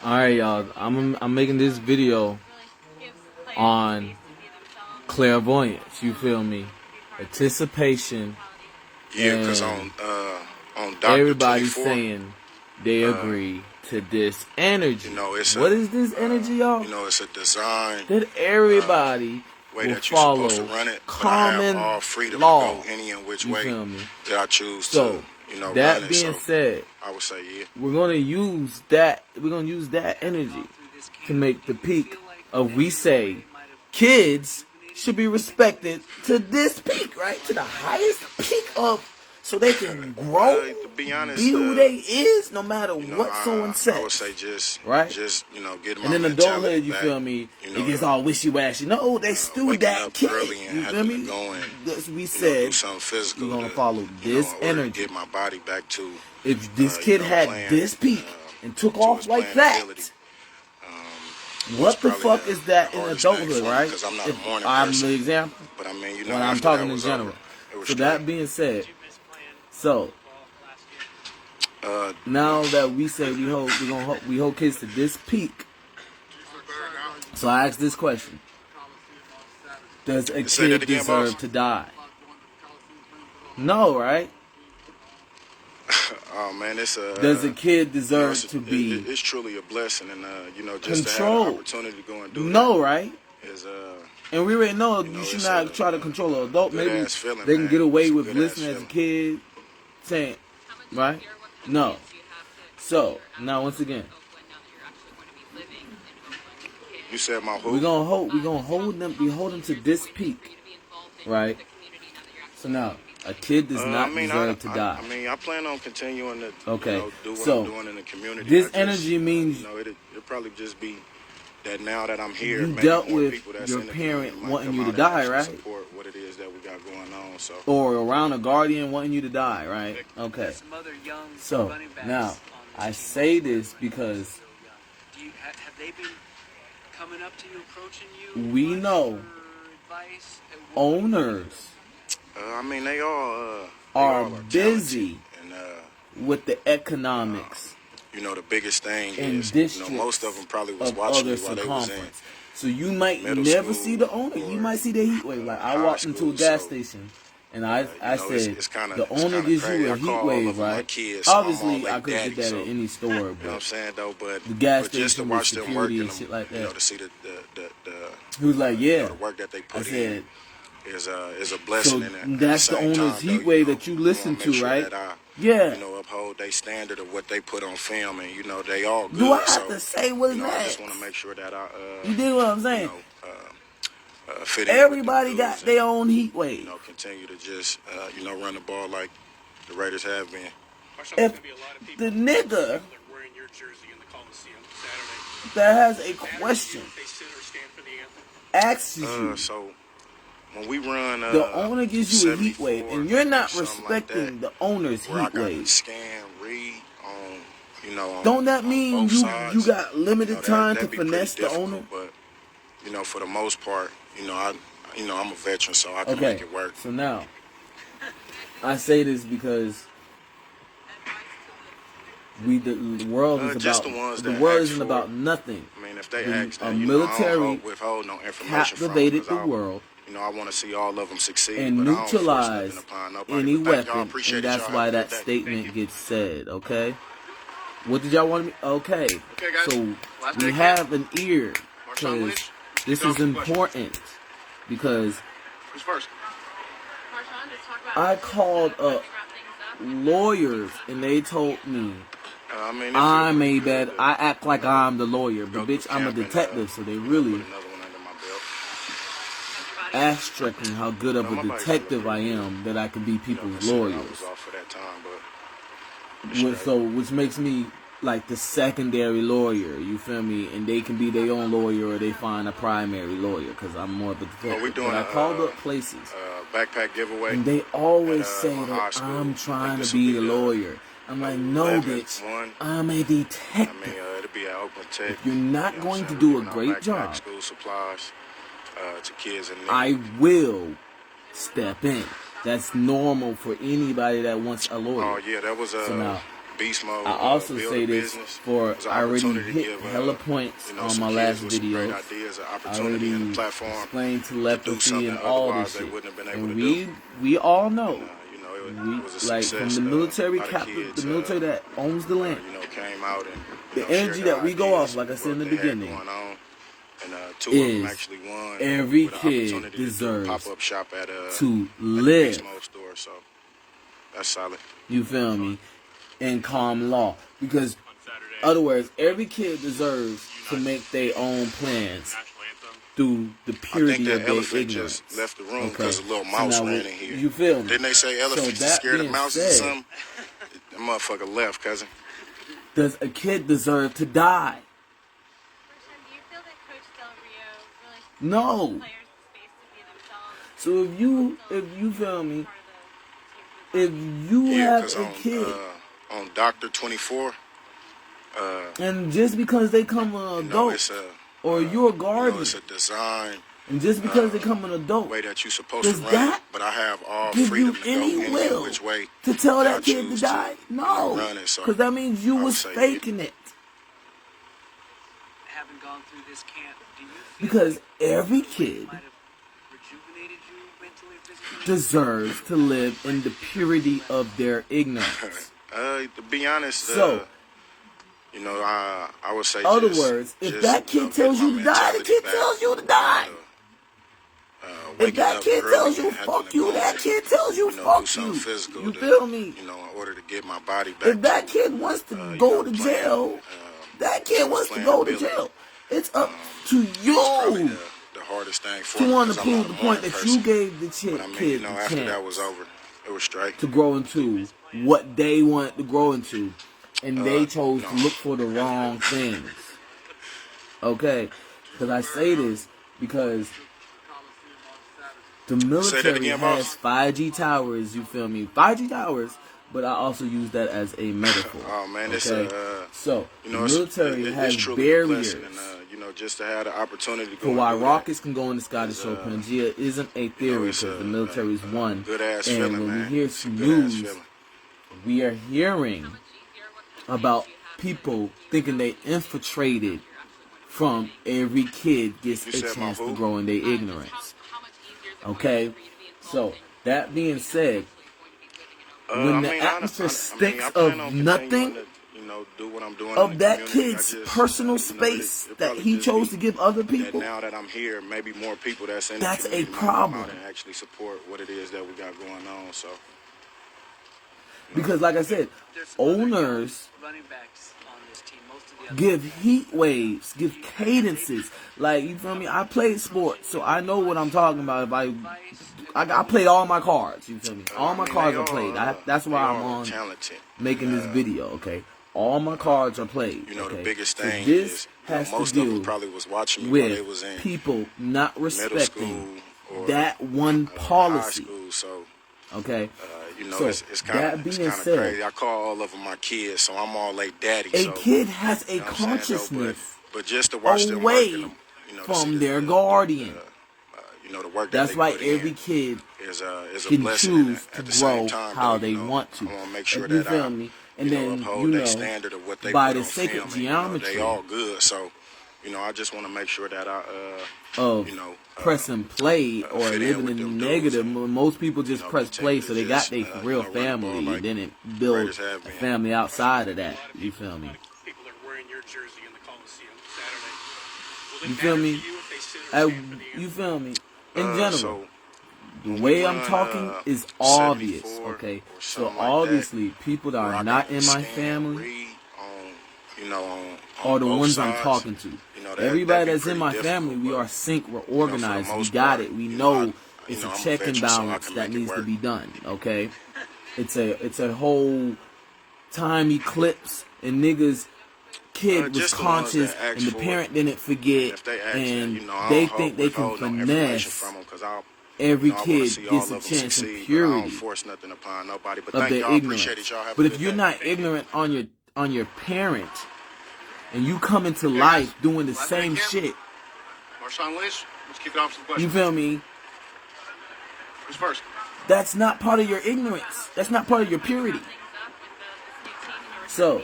Alright, y'all. I'm making this video on clairvoyance. You feel me? Anticipation. Yeah, because And on Doctor everybody's 24, saying they agree to this energy. you know, it's What a is this energy, y'all? you know, it's a design That everybody way will that you're supposed to follow run it, but I have common all freedom to law. go any and which You way feel me? that I choose So to, run that it. being So said, I would say, yeah. we're gonna use that. We're gonna use that energy to make the peak of we say kids should be respected to this peak, right? To the highest peak of, so they can grow, To be honest, be who they is, no matter you know, what someone I would say says, right? just get my And in mentality adulthood, you back, feel me? You It know, gets all wishy-washy. No, they still waking that up kid. early and You feel having me? to go and That's we do said. something physical. We're gonna to, follow this in order to energy. get my body back to If this kid had playing, this peak and took to off its like playing that, ability. what the Probably fuck is that the in hardest thing adulthood, for me right? because I'm not If a morning I'm person. the example, But I mean, when I'm after talking that in was general. over, it was So straight. that being said, so now that we say we hold kids to this peak, so I ask this question: does a kid deserve to die? No, right? Oh man, Does a kid deserve to be it's truly a blessing, and just to have controlled? the opportunity to go and do No, that right? is And we already know you should not try to control an adult. Maybe feeling, they can man. get away It's a with good listening ass as a feeling. kid, saying, right? No. So now once again, You said my who? we're gonna hold them, be holding to this peak, right? So now a kid does not deserve to die. I mean, I plan on continuing to Okay. do what So I'm doing in the community. this energy means it'll probably just be that now that I'm here, you maybe dealt more with people that's your in the parent community might wanting come you to out and die, actually right? support what it is that we got going on. So Or around a guardian wanting you to die, right? Okay. So now I say this because have they been coming up to you, approaching you? we know owners I mean, they all are talented, busy and with the economics the biggest thing and is districts most of them probably was of watching other me while they was in circumference. So you might middle never school see the owner. You or, might see the heat wave. Like I high walked into a school, gas so, station and I said it's the owner gives crazy. you a I heat call all of wave, them my right? kids, so I'm all Obviously, like I could daddy, get that so, at any store, you know what I'm but saying though? But the gas just to station with watch them work security and and shit like that. to see the He was like, "Yeah." the work that they I put said, in is a blessing. "So And at that's the the same owner's time, heat though, wave that you listen make to, sure right?" that I, Yeah. uphold their standard of what they put on film, and they all good. Do I have so, to say what's I next? just want to make sure that I You dig what I'm saying? fit in Everybody with got them their own heat wave. and, continue to just run the ball like the Raiders have been. If the nigga that has a question asks you, So when we run, the owner gives you a heat wave, and you're not respecting the owner's where I heat gotta wave. Scan, read on, Don't that mean both you sides, got limited time to that'd be pretty finesse the difficult, owner? But for the most part, I'm a veteran, so I can make it work. So now I say this because the world is just about the ones the that world ask isn't for about it. nothing. I mean, if they The ask that, military withhold no information captivated from the world I want to see all of them succeed, and but I don't force neutralize nothing upon nobody. any But thank y'all, weapon, appreciate and it, that's y'all. why Have a that good day. statement gets said. Okay. What did y'all want me? Okay. guys. So Last we day, have an ear Marshawn because Lynch, this is important because who's first? I called up lawyers and they told me I mean, I'm a bad. I act like I'm the lawyer, but bitch, I'm a camp and, detective. So they put really another one under my belt. asterisking how good of a My body's detective I pretty am that I can be people's considering I lawyers. was off for that time, but Which makes me like the secondary lawyer. You feel me? And they can be their own lawyer or they find a primary lawyer because I'm more of a detective. we doing But I called up places backpack giveaway. and they always at, say my high that school. I'm I trying think to be the this'll lawyer. I'm like, no, 11th bitch, one. I'm a I detective. mean, it'll be at Oakland Tech. If you're not what going I'm to saying? do We a giving out great backpack, job, school supplies to kids in need. I will step in. That's normal for anybody that wants a lawyer. Oh yeah, that was So now, beast mode. I also build say a this business. for It's an I already opportunity to hit give, hella points you know, on some my kids last with some video. great ideas, an I opportunity and already a platform explained to do telepathy and something all otherwise this they shit. wouldn't have been able And to do. we all know, You know, it was a like success. from the military A lot of captain, the kids, military that owns the land, you know, came out and the shared energy their that we go ideas, off, like I said in what the they had beginning, going on. And two of them is actually won every with an kid opportunity to do a deserves pop-up shop at to at the live. Beast Mode store. So that's solid. You feel me? And calm law, because other words, every kid deserves to make their own plans through the I think purity that of their elephant ignorance. just left the room Okay, because a little so mouse now ran in here. you feel me? Didn't they say elephants So are that scared of being mouses or said, something? That motherfucker left, cousin. does a kid deserve to die? Do you feel that Coach Del Rio really No. gives players the space to be themselves? So if you feel me, if you Yeah, have because a kid, on Doctor 24, and just because they come an you know, adult, it's a or you're a you know, guardian, it's a design and just because they come an adult, way that you're supposed does to run that it. But I have all give freedom you to go any any will which way to tell I that kid to choose die? you know, No, run it. So because that means you I would was say faking it. Having gone through this camp, do you feel Because like every it kid might have rejuvenated you mentally or physically? deserves to live in the purity of their ignorance. To be honest, So, you know, I would say other just, words, if just, that you know, kid tells getting you my to die, the mentality kid back, tells you to die. If waking that up kid early tells you and having fuck to you, go that and, kid tells you you know, do fuck something you. physical You to, feel me? you know, in order to get my body back If that to, kid wants to you go know, to playing, jail, that you kid know, wants to playing go to Billy. jail. It's up to It's probably you the hardest thing for to me want to because I'm not prove the a point morning that person. you gave the But I mean, you kid know, the after that was chance over, it was straight. to grow into what they want to grow into, and they chose No. to look for the wrong things. Okay, because I say this because the Say that military again, has boss. 5G towers. You feel me? 5G towers, but I also use that as a metaphor. Oh man, it's okay, so you the know, military it's has truly a barriers blessing, and you know, just to have the opportunity to go for and why do rockets can go in the sky to show that, Pangea isn't a theory it's because the military is one. good ass And feeling, when man. we hear It's a some good ass news, feeling. we are hearing about people thinking they infiltrated from every kid gets You a said my chance to who? grow in their ignorance. Okay? So, that being said, when I the mean, atmosphere I stinks plan of on nothing continuing to, you know, do what I'm doing in of the that community. kid's I just, personal you know, space it that probably he just chose be to give other that people, now that I'm here, maybe more people that's in that's the a community might come out problem. and actually support what it is that we got going on. So, Because, like I said, There's some other young owners running backs on this team. Most of the other give heat waves, give cadences. Like, you feel me? I played sports, so I know what I'm talking about. If I played all my cards, you feel me? All my cards are played. That's why I'm on talented. making this video, okay? All my cards are played, You know, okay? the biggest So thing this is, you know, has to most of them do probably was watching me while they with was in people not middle respecting school or that one high policy, school. So, okay? you know, So, it's kind that of being said, crazy. I call all of them my kids, so I'm all like daddy. a So, kid has a you know what I'm saying, though? consciousness But just to watch them work away and them, you know, to see from the, their guardian. you know, the work That's that why they put every in kid is a can blessing. And choose to at the same grow time, how though, they you know, want to. I want to make sure If you that feel I, me? And you know, then, uphold you their know, standard of what they by put the on sacred film. And, you know, they geometry all good. So, you know, I just want to make sure that I, of you know, press and play or fit in living with in the them dudes negative, and, most people just you know, press play continue so to they got just, their you real know, run the ball family, like and then build Raiders have a been. family outside of that. You feel me? People that are wearing your jersey in the Coliseum Saturday. Will You it feel matter me? to you if they sit or stand for the You anthem? feel me? In general. So The when way we I'm won, talking is 74 obvious, or okay? So something like that, obviously, people that where are I not can in my scan, family read on, you know, are on the both ones I'm sides, talking to. you know, Everybody that'd be that's in pretty my difficult, family, we but, are sync, we're you know, for the organized, we most got part, it, we you know know, it's I'm a a check and veteran, so I balance can that make it needs to work. be done, okay? It's a whole time eclipse, and niggas kid was Just the ones conscious, that ask and the for it. parent didn't And forget, if they ask, then, and you know, I they don't think they can withhold no information finesse from them because I every want to kid see all gets of a them chance of succeed, but I don't purity force nothing upon nobody. But of thank their y'all. Appreciate ignorance. it. Y'all have But a if good you're day. not ignorant on your parent, and you come into life doing the same shit, Marshawn Lynch, let's kick it off some questions. you feel me? Who's first? That's not part of your ignorance. That's not part of your purity. So,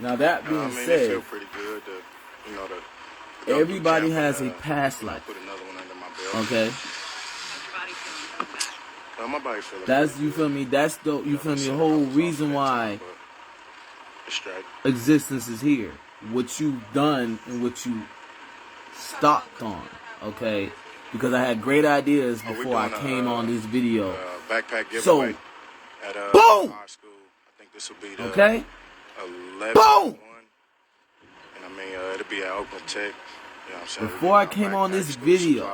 now that being I mean, it said, feel pretty good to, you know, to go through everybody camp has and, a past you know, life. put another one under my belt. Okay, My body feeling that's pretty you good. feel me. That's the you feel me. The whole reason why It's straight. existence is here. What you've done and what you stopped on. Okay, because I had great ideas we're before I doing came on this video. Backpack giveaway So, at boom! high school. I think this will be the Okay, 11th boom! one. And I mean, it'll be at Oakland Tech. You know what I'm saying? Before I came on this video,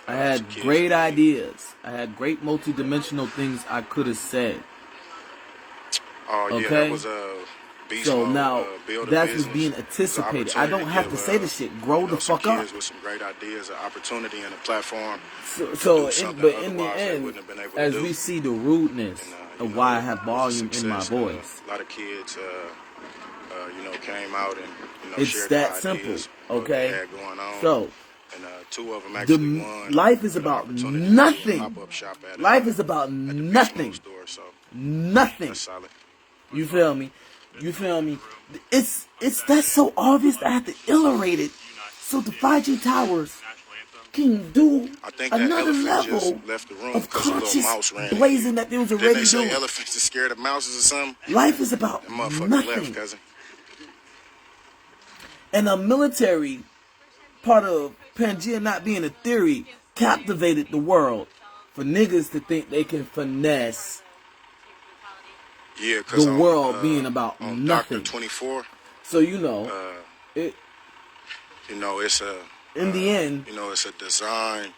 I had great ideas. I had great multi-dimensional things I could have said. Oh, yeah, Okay? that was beast So mode, now, build a that's what's business. being It's an anticipated. I don't opportunity have give, to say the shit. Grow you know, the some fuck up. kids with some great ideas, an opportunity and a platform. But in the end, as we see the rudeness of why I have volume in my voice, a lot of kids, you know, came out and, you know, it's shared that their simple. ideas, what they Okay? had going on. So, And two of them actually won. life is an about opportunity to see a nothing. pop-up shop at, Life is about at the Beast Mode nothing. store, so Nothing. that's solid. You feel me? You feel me? It's that's so obvious that I have to iterate it so the 5G towers can do I think that another elephant level just left the room of because a little conscious mouse ran in blazing here. that they was Didn't already they say doing. elephants are scared of mouses or something? Life is about That motherfucker nothing. left, cousin. And the military part of Pangea not being a theory captivated the world for niggas to think they can finesse Yeah, because the world being about on nothing. Dr. 24, So you know, it you know, it's a in the end, you know, it's a design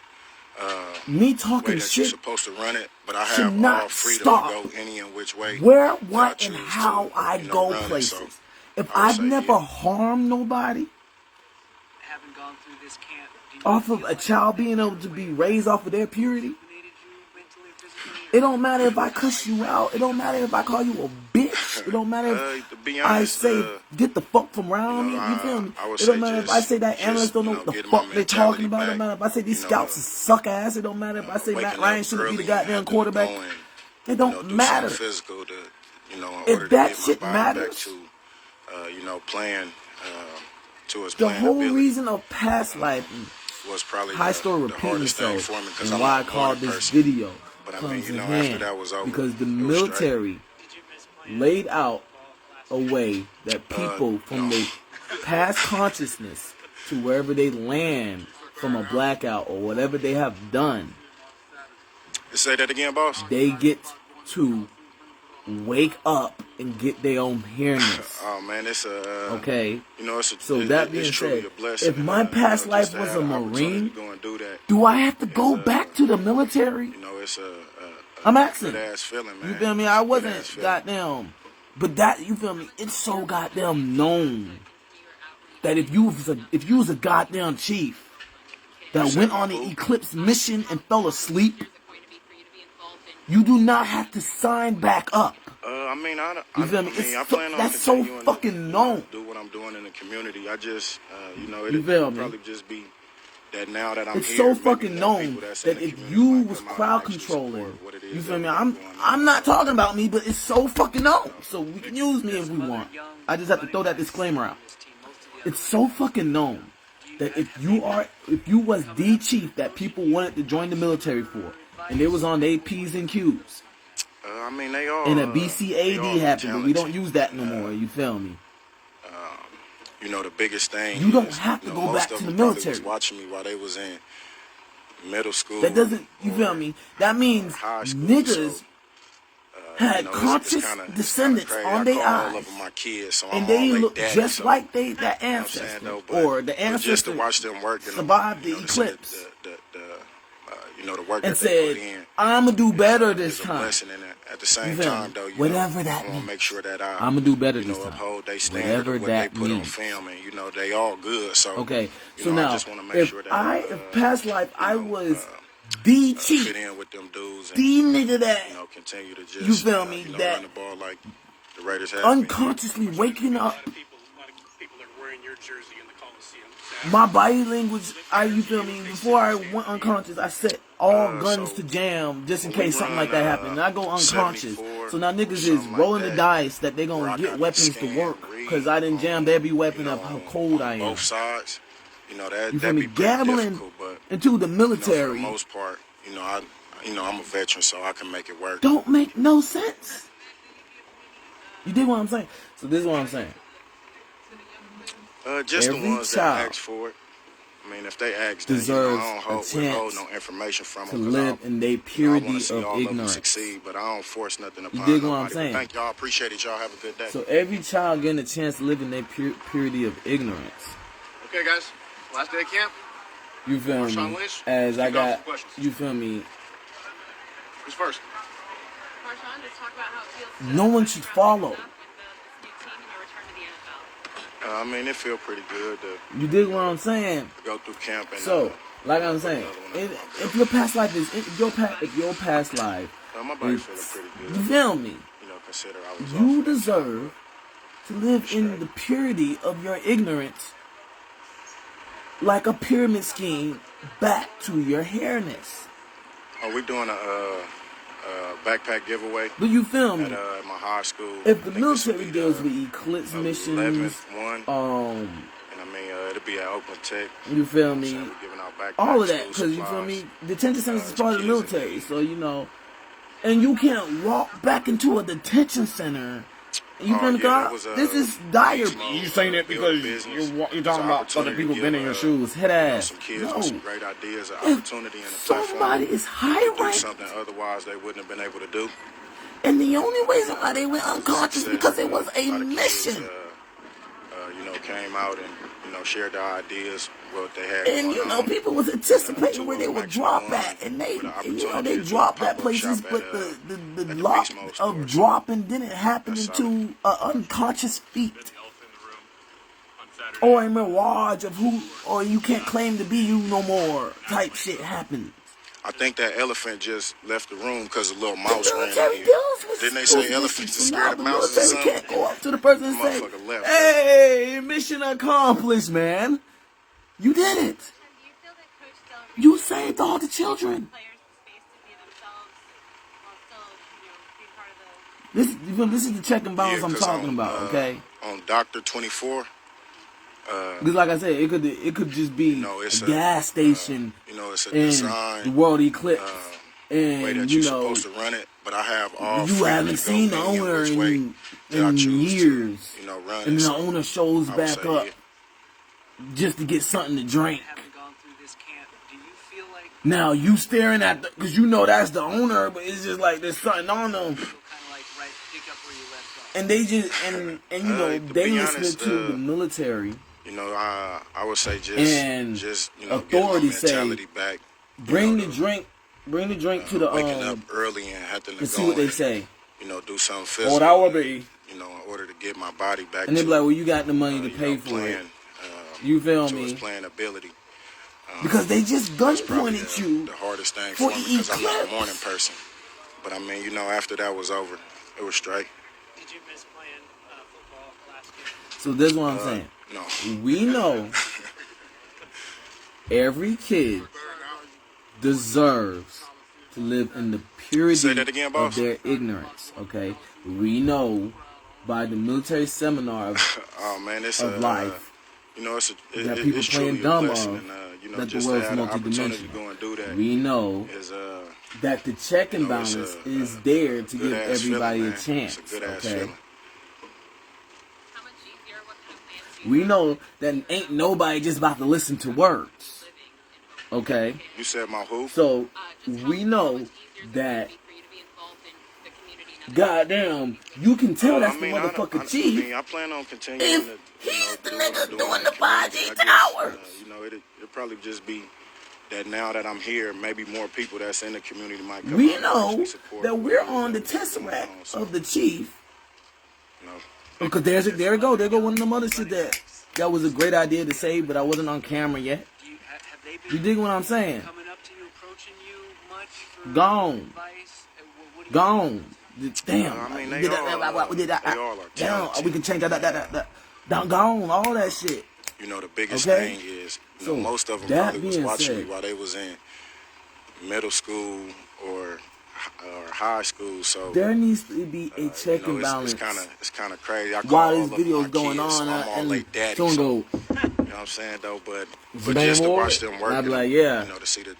me way talking that you're shit supposed to run it, but I should have not all freedom stop to go any and which way. where, that what, I and choose how to, I you know, go run it. places. So If I would I've say, never yeah. harmed nobody Having gone through this camp, did you off of feel a like child being able to be raised off of their purity, rejuvenated you mentally, physically? it don't matter if I cuss you out. It don't matter if I call you a bitch. It don't matter if to be I honest, say get the fuck from you around know, me. You feel me? I would It don't say matter if I say that analysts don't know you what the getting my fuck they're talking mentality about. It don't back, matter if I say these you know, scouts suck ass. It don't matter if I say Matt waking Ryan up shouldn't be the early and goddamn having to quarterback. go and, It you don't know, do matter. something physical to, you know, in If order to that get my shit body back matters, to, you know, playing to its the playing whole ability reason of past life, was probably high the story repeating hardest thing itself, for me because and I'm why I a call morning this person. video But I comes mean, you in know, hand after that was over, because the it was military laid out a way that people from no. their past consciousness to wherever they land from a blackout or whatever they have done, Say that again, boss. they get to wake up and get their own awareness. Oh man, it's a Okay, you know, so that being it's truly said, a blessing. if my and, past you know, just life to was have a the opportunity Marine, to go and do that, do I have to go back to the military? you know, it's a I'm asking. good ass feeling, man. You feel me? I It's a good wasn't ass feeling. goddamn, but that you feel me? It's so goddamn known that if you was a goddamn chief that You went said on my an boo? eclipse mission and fell asleep, you do not have to sign back up. I mean, You feel me? I It's plan on that's so continuing fucking to, you known. know, do what I'm doing in the community. I just, you know, You it'll feel me? probably just be that now that I'm It's here, so maybe fucking more known people that's in that the if community you might was come out and crowd actually controlling, support what it is you that feel me? we got I'm going on. I'm not talking about me, but it's so fucking known. So we can use me if we want. I just have to throw that disclaimer out. It's so fucking known that if you was the chief that people wanted to join the military for, and they was on their P's and Q's, I mean, they all and a they all BCAD happened, but we don't talented. use that no And, more. You feel me? You know, the biggest thing You don't is, have to you know, go most back of to them the probably was military. watching me while they was in middle school. That doesn't. You feel or, me? That means high school, niggas so, had you know, conscious it's descendants crazy. on I their call all eyes. of them my kids, so And I'm they all look daddy, just so, like their you know what I'm ancestor saying, though, or the but just to ancestor watch them work and survived you the know, to see eclipse you know, the work and that they said, put in. "I'ma do better this It's a time." blessing, and at the You same feel time, me? though, you Whatever know, that I want means. to make sure that I'ma do better you this know, time. uphold they standard Whatever of what they that put on means. film, and you know, they all good. So Okay, you so know, I now just want to make if sure that if past life I know, was the chief, fit in with them dudes, and the nigga that you know, continue to just you feel me, you know, that run the ball like the Raiders have been. unconsciously waking up A lot of people that are wearing your your jersey in the Coliseum Saturday. My body language, you feel me? Before I went unconscious, I set all guns to jam just in case something like that happened. And I go unconscious. So now niggas is rolling the dice that they gonna get weapons to work. Cause I didn't jam every weapon of how cold I am. Both sides, you know, that You feel that'd me? be pretty Gambling difficult, but into the for the military most part, I'm a veteran, so I can make it work. don't make no sense. You dig what I'm saying? So this is what I'm saying. Just Every the ones child that ask for it. I mean, if they ask, then, deserves I don't a withhold chance no information from to them. 'Cause live in their I purity want to see of all of them ignorance. succeed, but I don't force nothing upon dig what nobody. I'm But saying? thank y'all. Appreciate it. Y'all have a good day. So every child getting a chance to live in their purity of ignorance. Okay, guys. Last day of camp. You feel Marshawn me? Lynch, As I kick off got, some questions. you feel me? Who's first? Marshawn, just talk about how it feels. No one should follow. With this new team and your return to the NFL. I mean, it feel pretty good to You dig what I'm saying? go through camp and So, like I'm saying, if your past life is, if your past life, my body is, feeling pretty you good. feel me? You know, consider I was You off. deserve to live in the purity of your ignorance, like a pyramid scheme, back to your hairness. Are we doing a backpack giveaway Do you feel me? at my high school? If the I think this will military be deals the with eclipse missions, 11th one, um, and I mean, it'll be at Oakland Tech. you feel me? So we're giving out backpacks, All of that, school because you feel supplies. me? Detention centers is some part of the kids in military, need. so you know. And you can't walk back into a detention center. You feel me? yeah, God? it was, This is dire. You saying that because you're talking about other people been in your shoes. Head ass. Some kids No. with some great ideas, an If opportunity, and a somebody platform is to high do ranked, something otherwise they wouldn't have been able to do. and the only reason why they went unconscious Said, because it was a lot of kids, mission. Came out and shared their ideas, what they had. And going you know, on. people was anticipating where they to would actually drop go on at, and they, with an and, you know, opportunity they to do a dropped that pop-up places, shop but at, the at the lock Beast Mode of store. dropping didn't happen That's into an unconscious feat. Elf in the room on Saturday. Or a mirage of who, or you can't claim to be you no more type shit happened. I think that elephant just left the room because a little mouse The ran military in here. deals with Didn't they those say elephants are missions, so scared now of the mouses or military something? can't go up to the person and say, Motherfucker left. "Hey, mission accomplished, man. You did it. And do you feel that Coach Del Rio You saved all the children." players the space to be themselves while still, being part of the This is the check and balance I'm 'cause talking on, about, okay? On Dr. 24, Because like I said, it could just be it's a gas station it's a in design the world eclipse, way and that you you're know supposed to run it, but I have all you freedom haven't to go seen the any and owner which way in that I choose years, to, run and it. then So the owner shows I would back say, up yeah. just to get something to drink. Having gone through this camp, do you feel like Now you staring at because you know that's the owner, but it's just like there's something on them, you feel kind of like pick up where you left off? and they just and you know to they be listening honest, to the military. I would say And just authority get my mentality back. Bring the drink to the Waking up early and having to and see go what they and, say. Do something Or physical. that would be. In order to get my body back. And they to, be like, well, you got the money to you pay know, for playing, it. You feel to its me? playing ability. Because they just gun It's probably pointed you. the hardest thing for for me because I'm not a eclipse. morning person. But I mean, after that was over, it was straight. Did you miss playing football last year? So this is what I'm saying. No. We know every kid deserves to live in the purity Say that again, of boss. their ignorance. Okay, we know by the military seminar Oh man, it's of life it's that people it's playing truly a dumb blessing, of and that the just to world's have the opportunity to multidimensional. go and do that We know is that the check and it's balance a is there to give good-ass everybody feeling, a man. chance. It's a good ass Okay. feeling. how much easier, what kind of plans do you We know that ain't nobody just about to listen to words. Okay? You said my who? So just we how know much easier is it that gonna be for you to be involved in the community now? goddamn, you can tell that's I mean, the motherfucking I chief. I plan on continuing If to, he's the do what nigga I'm doing in the community. 5G I guess, towers. It'll probably just be that now that I'm here, maybe more people that's in the community might come We out and know actually support that what we're it is on the that we're doing tesseract on, so, of the chief. you know. Because there we go. There go one of them other shit that was a great idea to say, but I wasn't on camera yet. Do you, have they been You dig what I'm saying? coming up to you, approaching you much for Gone. advice? What do you Gone. Damn. I mean, they Did all are Damn, we can change that. Down, gone. All that shit. you know, the biggest Okay? thing is, you So, know, most of them that probably was being watching said- me while they was in middle school or high school. So There needs to be a check you know, and balance. it's kind of crazy. I call while all this of them video my is going kids, on, so I'm all and they daddy. someone So, go, you know what I'm saying though, but Jermaine just to Ward? watch them And work, I'd be like, yeah. you know, to see the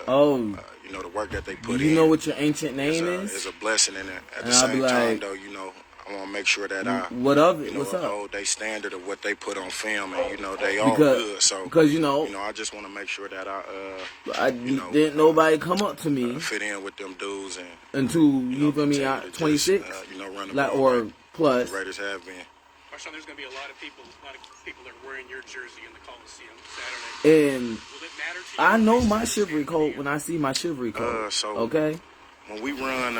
Oh, you know, the work that they do put you in. know what your ancient name is is? a blessing, and at And the I'll be same time like, though, you know, I want to make sure that I, what of it? you know, What's up? uphold their standard of what they put on film, and you know, they all good. So because you know, I just want to make sure that I you know, didn't nobody come up to me fit in with them dudes and until you feel me continue out to 26, just, you know, run the like ball or like plus. the Raiders have been. Marshawn, there's going to be a lot of people that are wearing your jersey in the Coliseum Saturday. And Will it matter to you? I know my chivalry code when I see my chivalry code. So Okay. when we run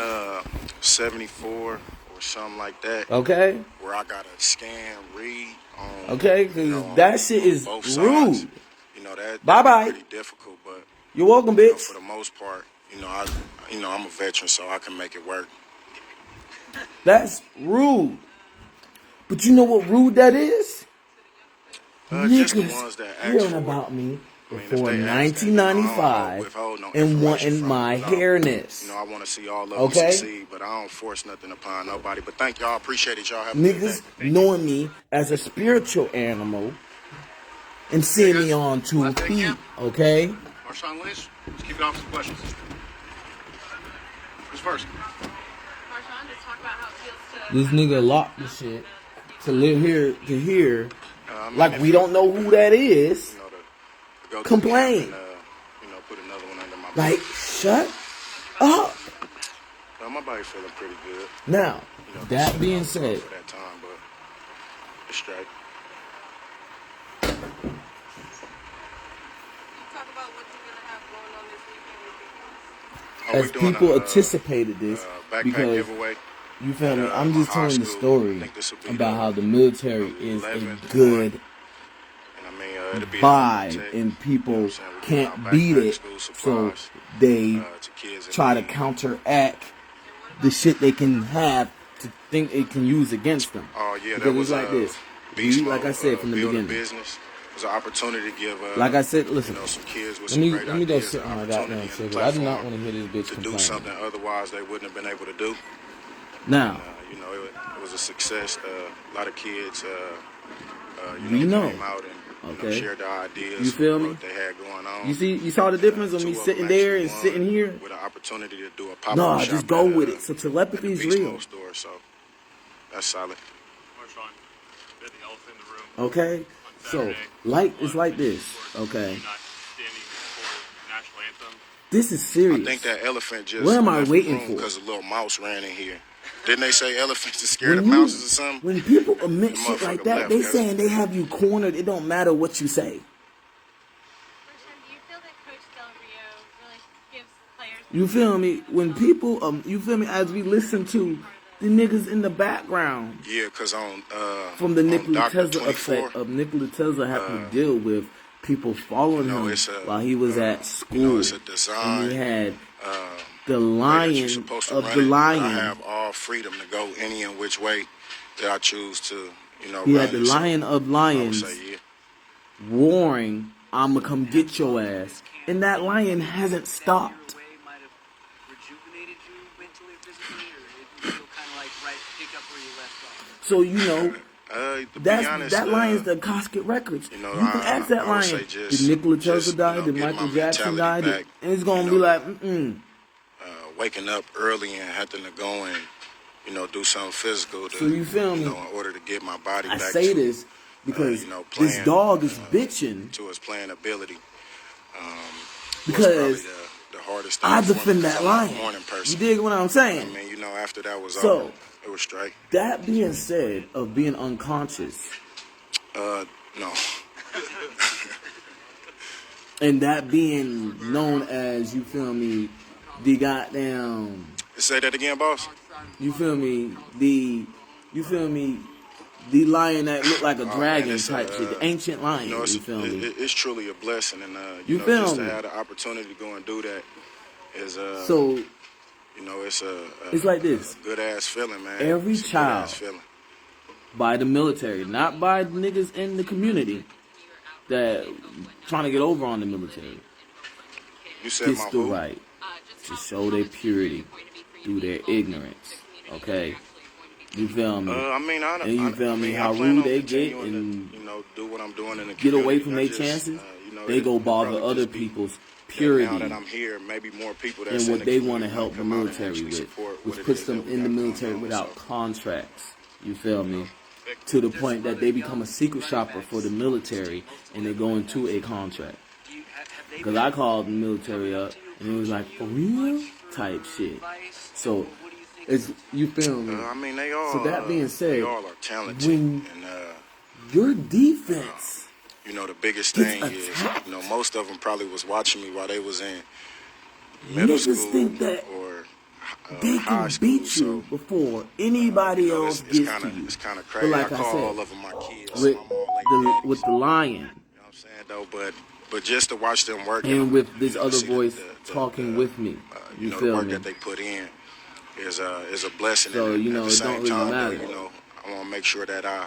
74 or something like that, Okay. where I gotta scan, read on, Okay, because you know, that shit on is both rude. sides, you know that Bye-bye. pretty difficult, but You're welcome, you know, bitch. for the most part, you know, I'm a veteran, so I can make it work. That's rude. But you know what rude that is? Just the Niggas ones that ask hearing for it. about me I mean, if before they ask that, you know, I don't 1995 withhold no and information wanting from my them at all. hairness. You know, I want to see all of Okay? them succeed, but I don't force nothing upon nobody. But thank y'all, appreciate it. Y'all have a good Niggas day. knowing me as a spiritual animal and seeing me on 2 feet, okay? Marshawn Lynch, let's kick it off with some questions. Who's first? Marshawn, just talk about how it feels to. This nigga locked the shit to live here to hear, I mean, like if we you- don't know who that is. You know, to go to Complain. the camp and, you know, put another one under my Like, belt. shut up. My body feeling pretty good. Now, You know, that just being for said, that time, but it's straight. Talk about what you're gonna have going on this weekend with Oh, as we're doing people a, anticipated this, backpack because giveaway. you feel me? at, I'm just my high telling the school. I story think this will be about the how the military is a 11th good one. And I mean, it'll be vibe, tech, and you know people what I'm saying? We're giving can't out beat backpack it, school so supplies, they to kids in try to need. counteract the shit they can have to think it can use against them. Oh yeah, Because that was it's like this. beast Like I mode, said from the build a beginning. business. It was an opportunity to give, Like I said, listen. you know, some kids with Let some me great let me go ideas sit and on my opportunity goddamn and shit. a 'Cause I do not platform want to hear this bitch to do complain. something otherwise they wouldn't have been able to do. Now, You know, it was a success. A lot of kids, you know, came out and okay. shared their ideas. You feel me? What they had going on. you saw the difference of Two me of sitting them there actually and won sitting here. with an opportunity to do a pop-up No, shop just go at, with it. So at telepathy the is Beast real. Mode store. So that's solid. Marshawn, you're the elephant in the room. Okay, so it's like this. Okay, You're not standing for national anthem. this is I serious. think that elephant just What am I left waiting the room for? because a little mouse ran in here. Didn't they say elephants are scared When of you- mouses or something? When people admit The shit like motherfucker that, left, they cuz. saying they have you cornered. It don't matter what you say. Marshawn, do you feel that Coach Del Rio really gives players? You feel me? When people, you feel me? As we listen to the niggas in the background Yeah, because on from the on Nikola Dr. Tesla 24, effect of Nikola Tesla having to deal with people following you know, him it's a, while he was at you school. know, it's a And design. he had the way that you're lion supposed to of run the it, but I lion. have all freedom to go any and which way that I choose to, you know, He run had the it. So lion of I would lions say, yeah. roaring, "I'ma come get your ass," and that lion hasn't stopped. Away might have rejuvenated you mentally or physically, or it you feel kind of like right, pick up where you left off? So you know. To be That's honest, that lion's the Casket Records. you know, You can ask that I would say lion. just- Did Nikola Tesla just, die? you know, Did getting Michael my Jackson die? mentality back, And it's gonna you be know, like, waking up early and having to go and, you know, do something physical to, So you feel me? know, in order to get my body I back say to, this because you know, this playing, dog is bitching to its playing ability. because was probably the hardest thing I for me defend because that I'm not a lion. morning person. You dig what I'm I saying? mean, you know, after that was So- over, it was straight. That being said, of being unconscious, No. and that being known as, you feel me, the goddamn, Say that again, boss. you feel me, the lion that looked like a dragon it's, type shit, the ancient lion, You know, you feel me? it's truly a blessing, and You you know, feel just me? to have the opportunity to go and do that is, So you know, it's it's like this. good ass feeling, man. Every It's a child good-ass feeling. by the military, not by niggas in the community that trying to get over on the military. You said Gets my the who? right to show their purity through their ignorance. Okay, you feel me? I mean, And you feel me? I How plan rude on they get continuing and to, do what I'm doing in the get away community. from I their just, chances. it- They go it'll bother probably other just be people's that purity now that I'm here, maybe more people that's and in what the they community want to might help the come out and military actually with, support what which it puts is them that we in the got going military on. without So, contracts. You feel me? To the point that they become a secret shopper for the military and they go into a contract. Because I called the military up and it was like, for real? Type shit. So, it's, you feel me? I mean, they all. So that being said, they all are talented, when and your defense the biggest gets thing is, attacked, most of them probably was watching me while they was in middle niggas school think that or they high can school. beat you So before anybody else it's gets kind to of you. it's kind of But crazy. like I I call said, all of them my kids. with So I'm all like daddy, with so, the lion you know what I'm saying though, but just to watch them work and with this to other see voice the, talking with me, you the feel work me? that they put in is a blessing. So, and you at know, the it same don't really time, matter. though, I want to make sure that I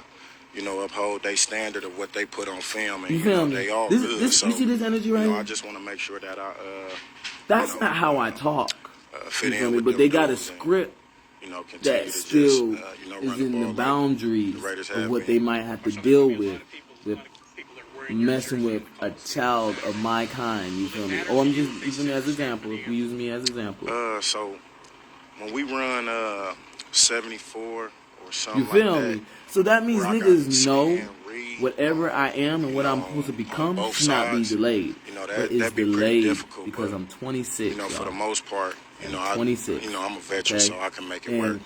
uphold their standard of what they put on film, and You feel me? they all This, good. this, So you see this energy right I here? just want to make sure that I That's not how I talk. fit You feel in me? with But them they got a dudes and, script continue that to still just run is the in the ball like boundaries the Raiders of have what been. they might have to deal with messing with a child of my kind. You feel me? Or I'm just using it as an example. If we use me as an example, So when we run 74 or something you feel like that, me? So that means where I got niggas know scan, read, whatever I am and what I'm supposed to on become both should not be sides, delayed. But it's that'd be pretty delayed difficult. because But, I'm 26. for the y'all. most part, I'm 26. I'm a veteran, okay? so I can make it and work.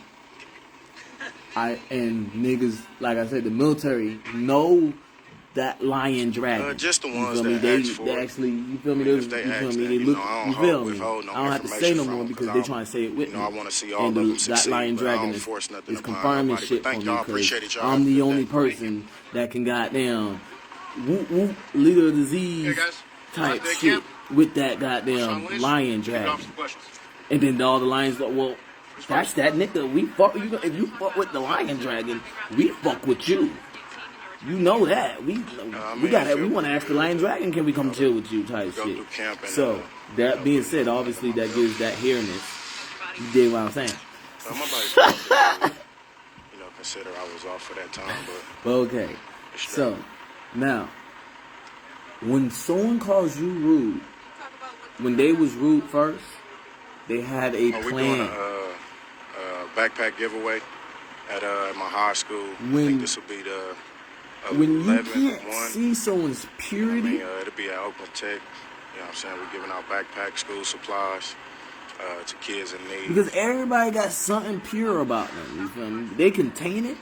And niggas, like I said, the military know that lion dragon. Just the You ones feel me? that ask for They it. actually, you feel me? I mean, They, if they you feel ask me? that, They look, I don't you feel me? withhold no I don't have to say information no from more them, because 'cause they I- trying to say it with me. I want to see all And of them that succeed, lion but I dragon don't force nothing is upon confirming nobody. shit But for thank me y'all. because Appreciate y'all. I'm the Have a good only day. person that can goddamn whoop whoop leader of disease type shit with that goddamn lion dragon. And then all the lions go, well, that's that nigga. We fuck you. If you fuck with the lion dragon, we fuck with you. You know that. We got that. We want to ask the lion dragon, can we come chill with you type Go shit. through camp and, So that being said, obviously that gives that hairness. You dig what I'm saying? I'm about to consider I was off for that time, but Okay. So now, when someone calls you rude, when they was rude first, they had a we're doing plan. a backpack giveaway at my high school. I When- think this will be the When you 11th can't one. see someone's purity, It'll be at Oakland Tech. You know what I'm saying? We're giving out backpack school supplies to kids in need. because everybody got something pure about them. You feel me? They contain it,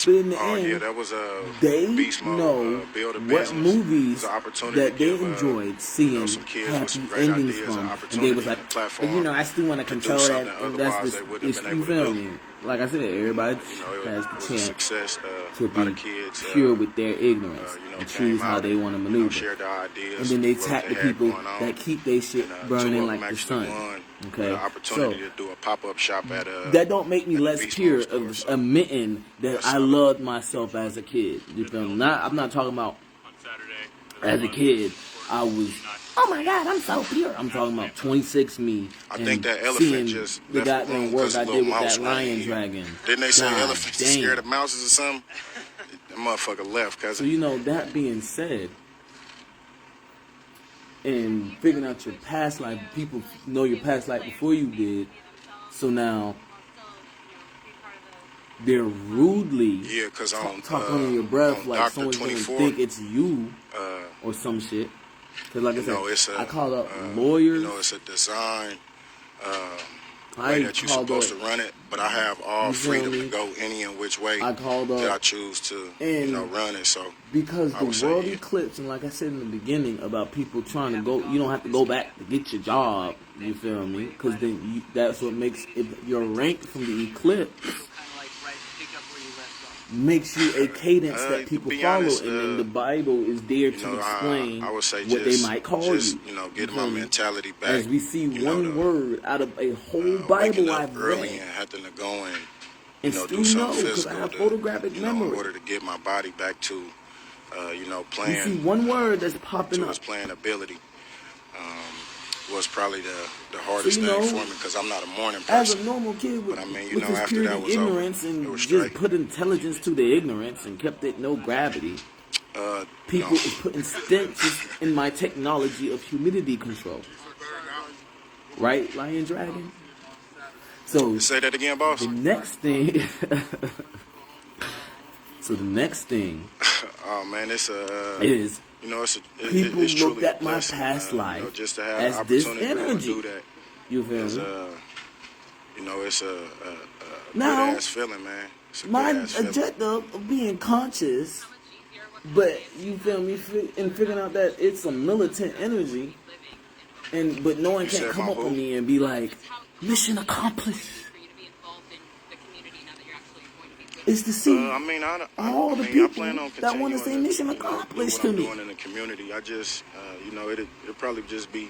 but in the end, yeah, that was they Beast Mode, know Build a what Business. movies It was an opportunity that to they give, enjoyed seeing some kids with happy some great endings ideas, from, an and they opportunity was like, and a platform you know, I still want to to do control that. something And that's otherwise the, they wouldn't have been you able to feel do. me? Like I said, everybody It has was the a chance success. to a lot be of kids, pure with their ignorance and came choose how out they and, want to maneuver. shared their ideas. And then they what tap the had people going on. that keep their shit And, two burning of like them the actually sun. won Okay, with an opportunity so to do a pop-up shop at that don't make me at the less Beast pure Mode store, of so admitting that that's I how- loved myself as a kid. You feel me? I'm not talking about as a kid. I was, oh my God, I'm so pure. I'm talking about 26 me. I and think that elephant seeing just the left the room goddamn work 'cause a I little did with mouse that ran lion in. dragon. Didn't they say God elephants are damn. scared of mouses or something? That motherfucker left, cuz. So, you know, that being said, and figuring out your past life, people know your past life before you did. So now they're rudely Yeah, because on talk under your breath on like Dr. someone's gonna 24, think it's you or some shit. Because like I said, it's I called up lawyers. it's a design I way that you're called supposed up, to run it, but I have all You feel freedom me? to go any and which way I called that I up choose to, and run it. So because I would the say, world yeah. eclipse, and like I said in the beginning about people trying to go, you don't have to go back to get your job. You feel me? Because then that's what makes it, your rank from the eclipse Kind of like right, pick up where you left off. makes you a cadence that to people be follow, honest, and then the Bible is there to explain I would say what just, they might call just, you. Getting feel my me? mentality back. As we see one the, word out of a whole waking Bible up I've early read. and having to go and you And know, still do something know, because I physical have to, photographic you know, in memory. order to get my body back to, you know, You see playing one word that's popping to up. its playing ability. Was probably the So, hardest you thing know, for me because I'm not a morning as a person. normal kid But I mean, you with know, his after that purity was over, ignorance it and was just straight. put intelligence to the ignorance and kept it no gravity, people No. is putting stenches in my technology of humidity control. Right, Lion Dragon? So Say that again, boss. the next thing so the next thing Oh man, it's is you know, people it's looked truly a at my blessing. past You know, life just to have the as this opportunity to be able to do energy. that You feel is me? you know, it's a Now, good ass feeling, man. It's a my good ass feeling. objective of being conscious, but you feel me, in figuring out that it's a militant energy, but no one You can't said come my up boo? with me and be like, mission accomplished. It's to see I mean, all I the mean, I plan people on that want continuing to say to, mission you know, do accomplished what to I'm me. doing in the community. I just, you know, it'll probably just be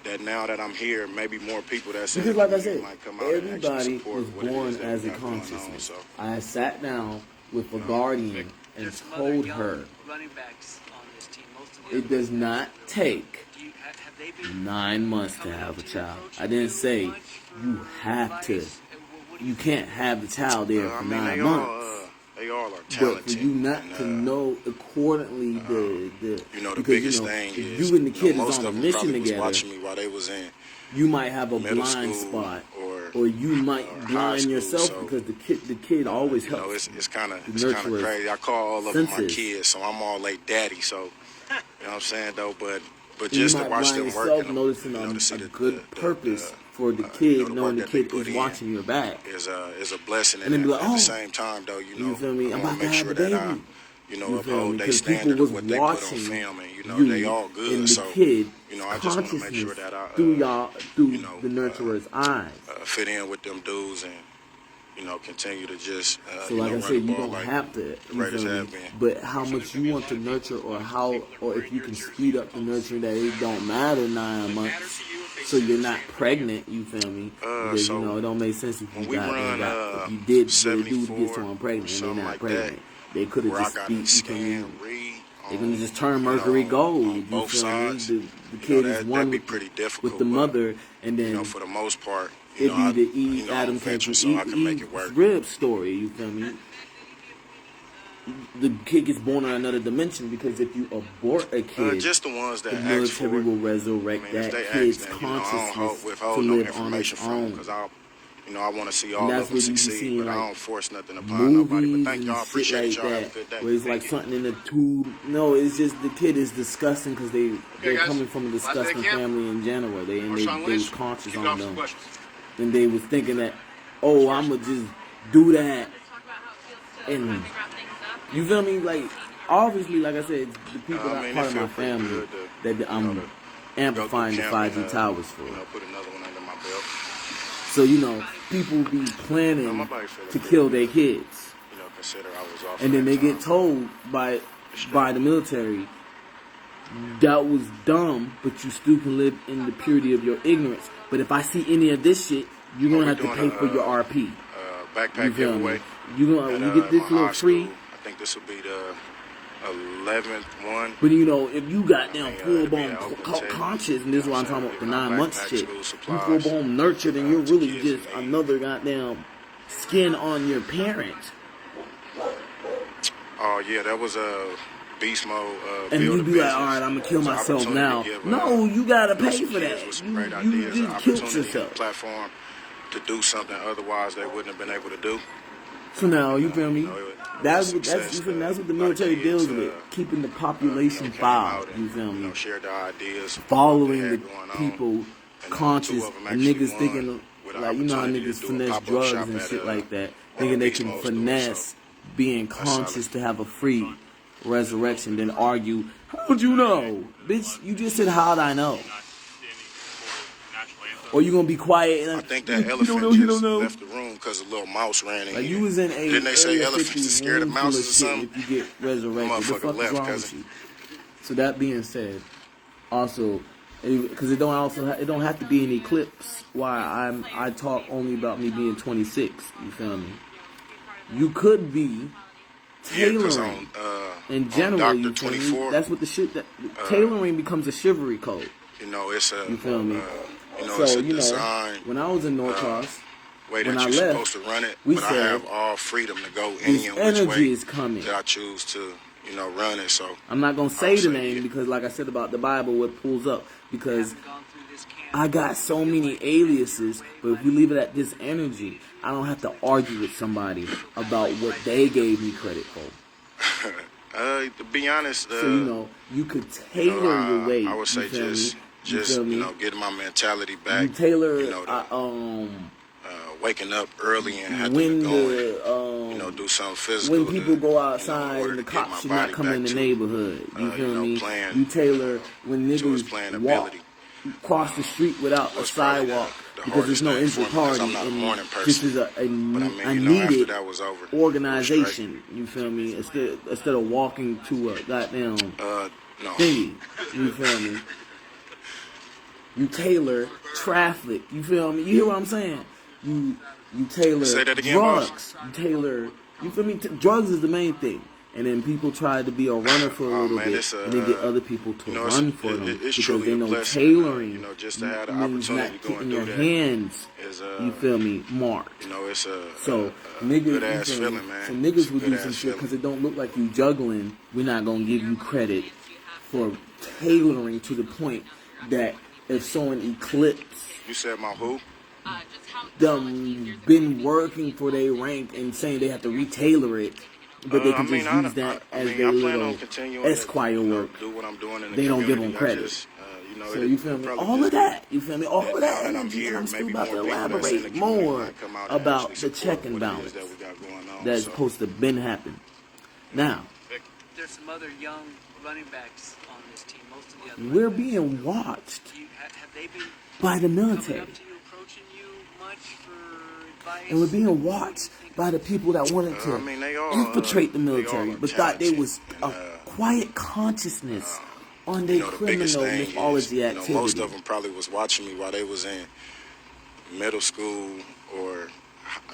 that now that I'm here, maybe more people that's in the Because like I community said, might come out and actually everybody support is what it is born that as we a got going on. consciousness. So, I sat down with a guardian and There's some other told young her running backs on this team. Most of the it others does not take have they been 9 months to coming have up a to you, child. approaching I didn't you say much you for have to. advice? What do You can't have the child there for I mean, 9 months. they all are But talented. for you not and, to know accordingly you know, the because biggest thing if is, you and the you know, kid is most on a of them mission probably was together, watching me while they was in you might have a middle blind school spot, or you might high blind school, yourself so, because the kid always you know, helps it's kind of the nurturer's crazy. I call all of them my senses. kids, so I'm all like daddy. So, you know what I'm saying though, but And just you to might watch blind them work yourself and noticing you know, to see a the good purpose for the you kid, know, the knowing work the that they kid put is in watching your back. is a blessing, And then be like, at the oh, same time though, you feel me? I I'm want about to to make have sure a that I, baby. you know, You feel me? uphold their Because people standard was of what they put on watching film, and you know, you they all good. and the So, kid you know, I just want to make consciousness sure that I, through you know, the nurturer's eyes. fit in with them dudes and, you know, continue to just, So you like know, I run said, the you ball don't like have to, the you Raiders feel me? have been. But how much you want to nurture or if you can speed up the nurturing that it don't matter 9 months. So you're not pregnant, you feel me? Because so you know it don't make sense if when you we got run if you did what a dude 74 gets someone or pregnant and something they're not like pregnant. that, They could have where I just got speed, to you feel me? scan, read, They're gonna just turn you Mercury know, gold. on You both feel sides. me? The You kid know, is that'd one be pretty difficult, with the but, mother, and you know, then for the most part, you it know, be I, the you know, I'm Adam a came veteran, from so I can make it work. rib story. You feel me? The kid gets born in another dimension because if you abort a kid, Just the ones that the ask military for it. will I resurrect mean, if that they ask, kid's then, you know, I don't consciousness to withhold no live on its information from them own. because you know, I want to see And all that's of them what you be succeed, seeing but I like don't force nothing upon nobody. But movies thank y'all, and shit appreciate like y'all. Have a that, good day. where it's like something in the tube. No, it's just the kid is disgusting because they're guys. coming from a disgusting camp. family in general. They Marshawn was Lynch. conscious Keep on off some them, questions. and they was thinking that, oh, I'ma just do that, and you feel me? Like obviously, like I said, the people I that mean, part it of feel my pretty family good to, that you know, I'm to go through amplifying the camp 5G and, towers for. you know, put another one under my belt. So you know, people be No, planning my body feeling to pretty kill good. their kids. You know, consider I was off. And then that they time. get told by the military that was dumb, but you still can live in the purity of your ignorance. But if I see any of this shit, you're gonna have to pay for your RP. Backpack You feel giveaway. me? You get this my little high free. school. I think this will be the 11th one. But you know, if you got down full it'll be blown at Oakland Tech. conscious, and this is what I'm talking about, the Giving out 9 months backpacks, shit, school you supplies, full blown nurtured, and you're to really kids in just need. another goddamn skin on your parents. Oh yeah, that was a beast mode. And Build you a be like, business. all right, I'm gonna kill It's an myself opportunity now. to give, No, you gotta you know, pay some for kids that. with some great You ideas, an just killed opportunity and a yourself. platform to do something otherwise they wouldn't have been able to do. So now, you feel me? You know, it That's was what success you feel me? That's what the a lot of military kids, deals with, keeping the you know, population came filed. out and, You feel you me? know, shared their ideas, Following what the they had going on. people And, conscious, two of them and actually niggas won thinking with an like, you know how opportunity niggas to do a finesse pop-up drugs shop and at, shit like that, thinking they Beast can Mode store, finesse so being that's conscious solid. to have a free resurrection, then argue, how'd you know? Bitch, you just said, how'd I know? Or you gonna be quiet and I think you that don't elephant know, you don't just know. left the room because a little mouse ran in Like here. you was in a Didn't they say Area elephants 50 are scared of room full of mouses or shit something? if you get resurrected. The Motherfucker fuck is left, wrong cousin. with you? So that being said, also, because it don't have to be an eclipse. Why I talk only about me being 26. You feel me? you could be Yeah, 'cause tailoring in on general. Dr. You feel me? 24, That's what the shit that tailoring becomes a chivalry code. you know, it's a You feel me? you know, So it's a you know, design when I was in Norcross, way when that I you're left, supposed to run it, we but I said have all freedom to go this any and which energy way is coming. that I choose to, you know, run it. So I'm not gonna I say would the say, name yeah. because, like I said about the Bible, what pulls up because Haven't gone through this camp. I got so many aliases. But if we leave it at this energy, I don't have to argue with somebody about what they gave me credit for. To be honest, So you know, you could you know, tailor your way. I would say You feel me? You just feel me? you know, getting my mentality back. You tailor, you know, waking up early and having when to go the and, you know, do something physical. when people to, go you know, outside in order and the to get cops my should not body come back in the to, neighborhood. You feel you know, me? playing, You tailor when to his niggas playing walk ability. cross the street without a Was probably sidewalk the because there's hardest no thing for inter me, 'cause party, I'm not a morning and this person. is a But I mean, a you know, after needed that was over, it was organization. You feel me? Instead of walking to a goddamn no. thingy. You feel me? You tailor traffic. You feel me? You hear what I'm saying? You tailor Say that again, boss. drugs. You tailor. You feel me? Drugs is the main thing. And then people try to be a runner for a Oh, little man, bit, it's and then get other people to you know, run for them it's because truly they a know blessing, tailoring you know, just to have the means opportunity not to go getting and your do that hands. is, You feel me? Marked. you know, it's So a niggas, good you ass feel me? feeling, man. So It's niggas a will good do some ass shit feeling. because it don't look like you juggling. We're not gonna give you credit for tailoring to the point that if someone eclipse You said my who? them been working for their rank and saying they have to retailor it, but they I can mean, just use that I as mean, their I plan little on continuing esquire to, you know, work. do what I'm doing in the They don't community. give them I credit. just, you know, So it you feel me? probably All just of that. You feel me? All that of now that that I'm energy. here, And I'm still maybe about more to people that's in the elaborate community more might come out and about actually the support check and what it is balance that we got going on. that's So, supposed to been happen. Now, There's some other young running backs on this team. Most of the other we're running backs. being watched Have they been by the coming military. up to you, approaching you much for advice? And we're being watched by the people that wanted to I mean, they all infiltrate the they military, all are but thought there talented, was a and, quiet consciousness on you their know, the biggest criminal thing is, mythology you know, activity. most of them probably was watching me while they was in middle school or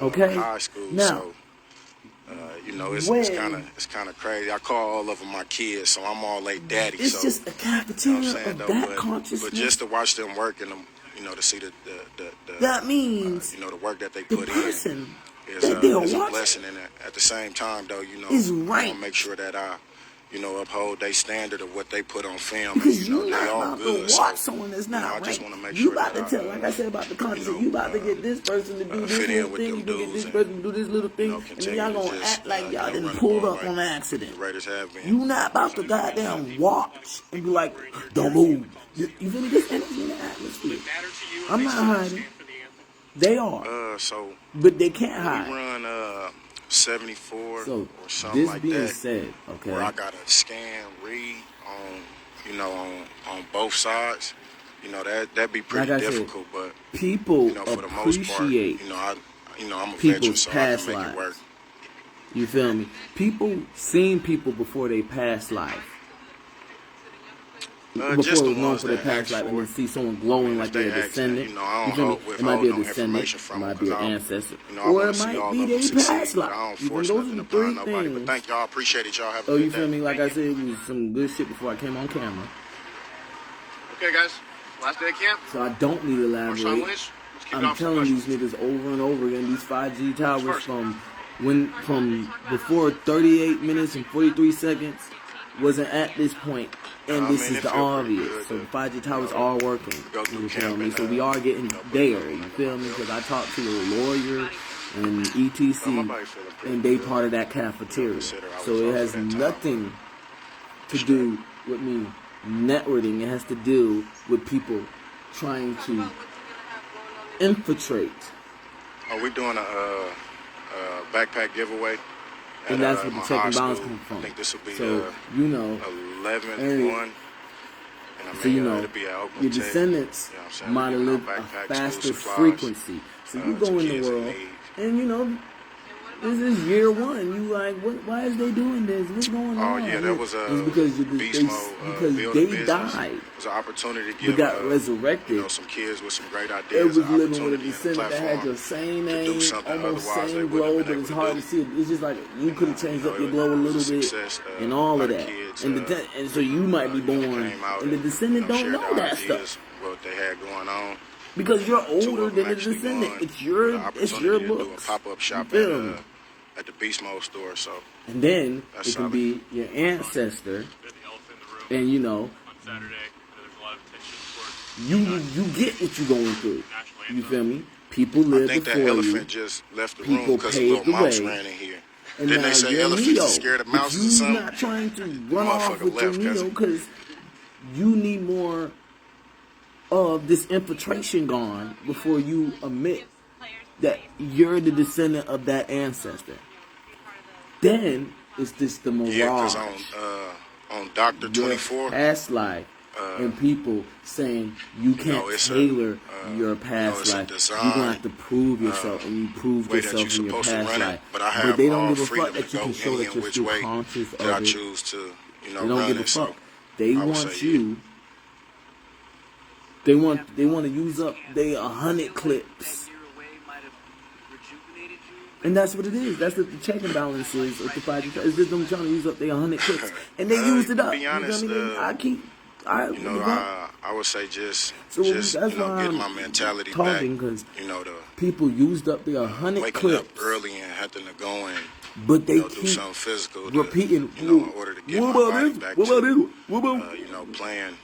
Okay? high school. Now, So, you know, it's when kind of crazy. I call all of them my kids, so I'm all like daddy. it's so, just a you know what I'm cafeteria saying, of though, that but consciousness, just to watch them work and them, you know, to see the that means you know, the work that they the put in person is that they're is a watching blessing. And at the same time, though, you know, is I want right. to make sure that I, you know, uphold their standard of what they put on film. Because And, you know, you're they not all about good. to watch So, someone that's you know, not I just right. want to make You sure about that to tell, like I said about the conscious, know, you about to get this person to do this fit in little with thing, them you gonna get dudes this and, person to do this little thing, you know, and then continue y'all to gonna just, act like you y'all know, didn't run the pulled ball up like on accident. the Raiders have been. You not about to goddamn watch and be like, don't move. You feel me? This energy in the atmosphere. Matter to you, I'm they not still hiding. stand for the anthem. They are, So but they can't we hide. run 74 So or something this like being that. said, okay. Where I gotta scan, read on, you know, on both sides. You know, that'd be pretty Like I said, difficult, but people you know, for the most part, appreciate you know, I'm a veteran, people's so I can past make lives. it work. You feel me? People seen people before they past life. Before Just it the was known ones for their that past ask life, and for then it. see someone glowing like If they they're a ask, then, descendant. you know, I You don't feel me? hold, It might withhold be a no descendant, information it from might them, be 'cause an I, ancestor, you know, I or want it to see might all be of them their succeed, past but I life. don't You force feel me? Those nothing are the upon three nobody. But things. thank y'all, appreciate it. Y'all have a Oh, good you feel day. me? Like I said, it was some good shit before I came on camera. Okay, guys. Last day of camp. So I don't need to Marshawn elaborate. Lynch. Let's kick it I'm off with telling some these questions. niggas over and over again, these 5G towers first? from before 38 minutes and 43 seconds wasn't at this point, and I this mean, is it the feel pretty obvious. good So to, the 5G you towers know, are working. go through You feel camp me? and, So we are getting you know, put there. another You one feel under me? my Because I belt. talked to a lawyer and My ETC, body feeling pretty and they good. part of that cafeteria. consider I So was it off has for that time, nothing to straight. do with me networking. It has to do with people trying to infiltrate. Oh, we're doing a backpack giveaway. And that's what my the check high and balance school. comes from. I think this will be So, you know, 11th and- one. And I mean, so you know, it'll be at Oakland your Tech. descendants You know what I'm saying? might We're have giving out lived a backpacks, faster school supplies, frequency. So you to go in the kids in world, need. and you know, This is year one. You like, what? Why is they doing this? What's going on? Oh yeah, that was It's because beast mode. because Build a they business. died. It was an opportunity to They give got resurrected. you know, some kids with some great It ideas. was an living with a opportunity and a descendant that had platform your same to do name, something almost otherwise they same wouldn't glow, have but been it's able hard to to do. see it. It's just like you could have changed up your glow a It was little bit success, and all a of lot that. kids, And so you might be born, came out and the descendant don't shared know their that ideas, stuff what they had going on. because you're Two older of them than the actually descendant. won It's the your opportunity to do a looks. pop-up shop You feel me? at the Beast Mode store. So And then That's it can solid. be your ancestor, The elephant in the room and you know on Saturday. There's a lot of attention towards you get what you're going through. national You anthem. feel me? People I live think that before elephant you. just left the People room because a paved little the mouse way. ran in here. And Didn't now they say you're elephants Neo, are scared of but mouses or you something? not trying to run off Motherfucker with your left, 'cause- Neo because you need more of this infiltration gone before you admit that you're the descendant of that ancestor. Then it's just the Yeah, mirage. because on Doctor Your 24, past life and people saying you can't it's tailor your past it's a life. design, You're gonna have to prove yourself, and you proved way that yourself you're in your supposed to past run it, life. but I have they don't all give a freedom fuck that to you go can show any that and you're which still way conscious that I of it. choose to, They don't run give a it. So fuck. They I would want say, you. They want to use up their 100 clips. And that's what it is. That's what the checking balance is with the project. It's just them trying to use up their 100 clips. And they used it to up. be honest, you know what I mean? I would say just that's why get I'm my mentality talking, back. because The people used up their 100 waking clips. up early and having to go and But they do keep something physical repeating. in order to get my body back What about to this? What about playing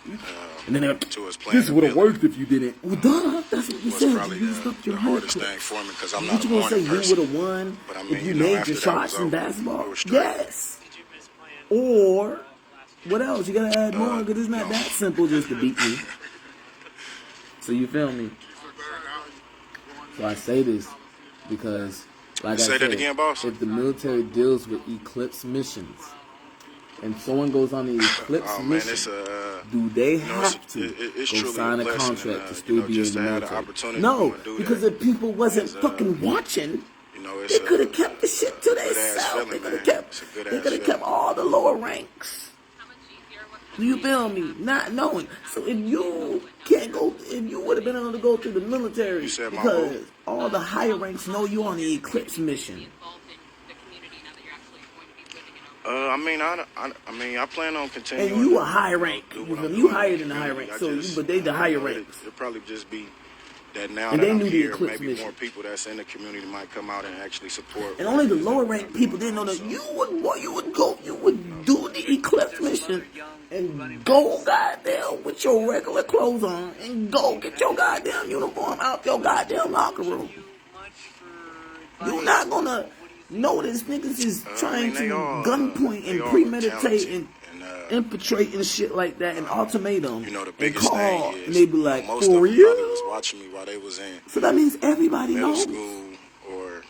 and then to his playing. this would have worked if you didn't. Well, duh. That's what you was said. probably You used up your the 100 hardest thing clips. for me because I'm What not a you gonna say? morning You person. would have won But I if mean, you made after your that shots was in over, basketball? it was straight. Yes. Or what else? You gotta add more because it's not that simple just to beat me. So you feel me? So I say this because, like I Say said, that again, boss. if the military deals with eclipse missions, and someone goes on the eclipse Oh man, mission, it's do they it's have to it's go truly sign a blessing contract and, to still be just in the to have the military? opportunity No, to do because that if people wasn't is, fucking watching, it's they could have kept the shit to good ass themselves. They feeling, could have man. kept. It's a good They ass could have kept feeling. all the lower ranks. How much easier? What You feel me? Not knowing. So if you can't go, if you would have been able to go through the military, You said my because who? all the higher ranks know you on the eclipse mission. involved in the community now that you're actually going to be living in a I plan on continuing. And you a to, high rank. do You what feel I'm me? You doing higher in than the high community. rank. I So, just, but they the higher it'll ranks. probably just be that now And that they I'm knew the here, eclipse maybe mission. more people that's in the community might come out and actually support. And only the lower rank people didn't know that you would do the eclipse mission and go goddamn with your regular clothes on and go get your goddamn uniform out your goddamn locker room. You're not gonna notice niggas is trying to gunpoint and premeditate and infiltrate and shit like that and ultimatum The and biggest call thing is and they be like, most for of them real? probably was watching me while they was in So that means everybody middle knows. school or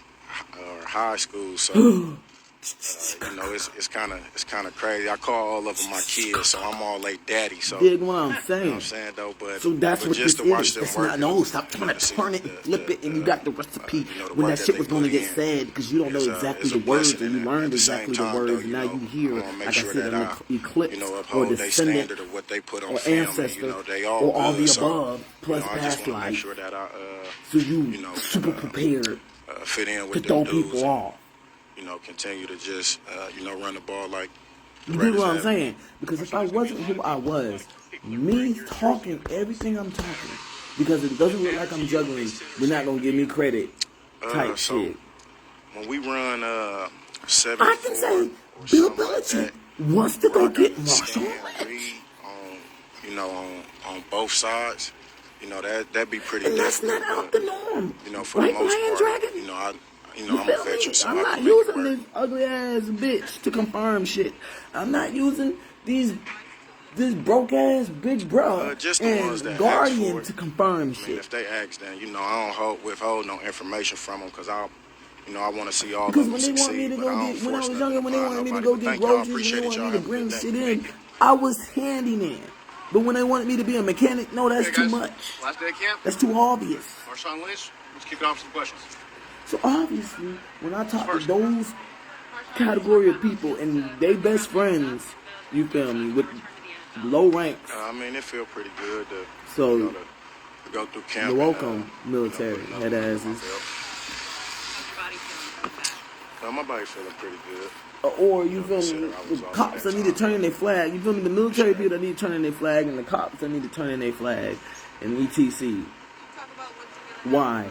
high school. So it's kind of crazy. I call all of them my kids, so I'm all like daddy. So Dig what I'm you know saying. what I'm saying though, but So that's but what just this to watch is. them It's work not, and, no, stop trying to see turn it and flip it and you got the recipe the when work that shit they was going to put get in said because you don't know is exactly a the words blessing, and you and learned at the same exactly the time, words though, and now you I hear, wanna make like sure I said, that an I, eclipse or uphold their descendant standard of what they put on or film. ancestor And, they all or all good, the so, above plus I just past want to make life. sure that I So you super prepared fit in to with throw them dudes people off. and continue to just run the ball like the You get Raiders what I'm have. saying? Because if I wasn't who I was, me talking everything I'm talking, because it doesn't look like I'm juggling, they're not going to give me credit type So shit. when we run 74 I can say or Bill something like Belichick that, wants to where go I get got Marshall scan Lynch. read on both sides, that'd be pretty And that's difficult. not out the norm. For Right, the most Ryan part, Dragon? I'm a veteran, so I'm I not can make it using work. this ugly ass bitch to confirm shit. I'm not using this broke ass big bro Just the ones and that guardian ask for it. to confirm I mean, shit. if they ask, then I don't withhold no information from them because I want to see all Because of them when they want me succeed. to But go I don't get, when I force was nothing younger, when they upon wanted me to nobody. go But get thank y'all. groceries, when Appreciate they it. wanted Y'all me to have a bring good day. shit in, I was handyman. But when they wanted me to be a mechanic, no, that's Okay, too guys. much. Last day of camp. That's too obvious. Marshawn Lynch. Let's kick it off with some questions. So obviously, when I talk to those category of people and they best friends, you feel me, with low ranks. I mean, it feel pretty good to, So, to go through camp. you're welcome, military head asses. My body feeling pretty good. Or you feel me, the cops that need to turn in their flag. You feel me, the military people that need to turn in their flag, and the cops that need to turn in their flag, and etc. Why?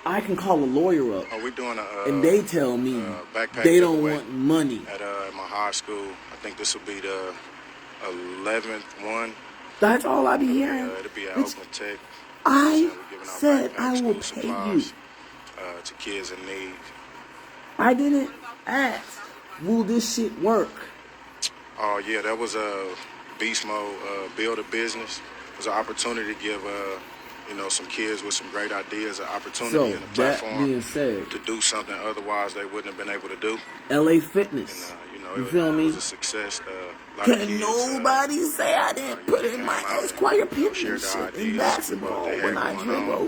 I can call a lawyer up, We doing and they tell me backpack they don't giveaway want money. at my high school. I think this will be the 11th one. That's all I be hearing. It'll be at Bitch, Oakland Tech. I We're giving out said backpacks, I will school pay you. supplies, to kids in need. I didn't ask, will this shit work? Oh yeah, that was a beast mode. Build a business. It was an opportunity to give some kids with some great ideas an opportunity So, and a that platform being said, to do something otherwise they wouldn't have been able to do. LA Fitness. You feel it me? was a success. A lot of Can kids, nobody say I didn't put in my Esquire shared penmanship their in ideas, basketball what they when had I going dribble? on.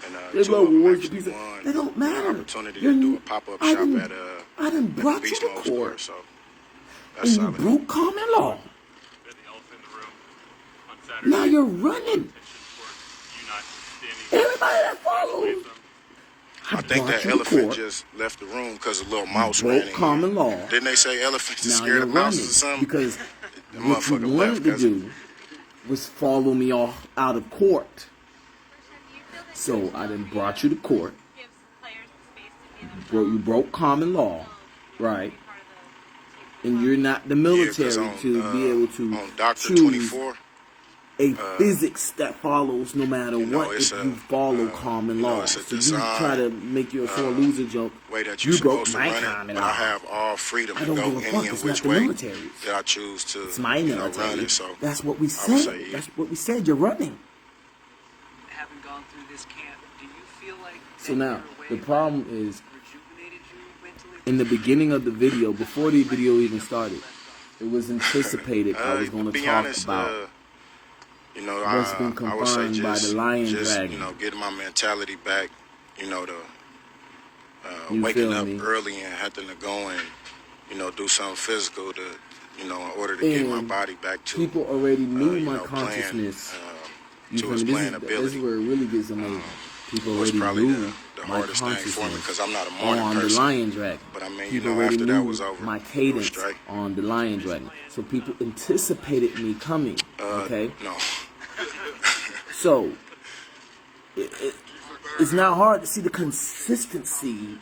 And They two blow of them awards to actually pieces. won They don't matter. an opportunity to do a pop-up shop at I done the brought you Beast to Mode store. court, So and that's you solid. broke common law. We had the elephant in the room on Saturday. Now you're running. Petition for you not standing Everybody that follows. with them. I think brought that you to elephant court. just left the room because a little mouse ran Broke in. common law. Didn't they say elephants are Now scared you're of running mouses or something? because The what you motherfucker wanted left to 'cause do was follow me off out of court. So I done brought you to court. You broke common law, right? And you're not the military 'cause on, to be able to on Doctor choose 24. a physics that follows no matter what it's if you follow common law. it's a So you design, try to make your sore loser joke. Way that You you're broke supposed to my run it, common but law. I have all freedom I to don't go give a any fuck. and It's which not the way military's. that I choose to It's my run military. it. So That's what we I would said. say, yeah. That's what we said. You're running. Having gone through this camp, do you feel like So now the problem is rejuvenated you mentally? in the beginning of the video, before the video even started, it was anticipated I was going to be talk honest, about I what's been would say confirmed by the Lion Dragon. getting my mentality back, to You waking feel up me? early and having to go and, do something physical to, in order to get my And body back to people already knew my playing, consciousness. to You feel its me? playing This ability. is where it really gets amazing. People was already probably knew the my hardest thing for me consciousness because I'm not a morning on the person. Lion Dragon. But I mean, People already after knew that was over, my it was cadence straight. on the Lion Dragon. So people anticipated me coming. Okay, No. so it's not hard to see the consistency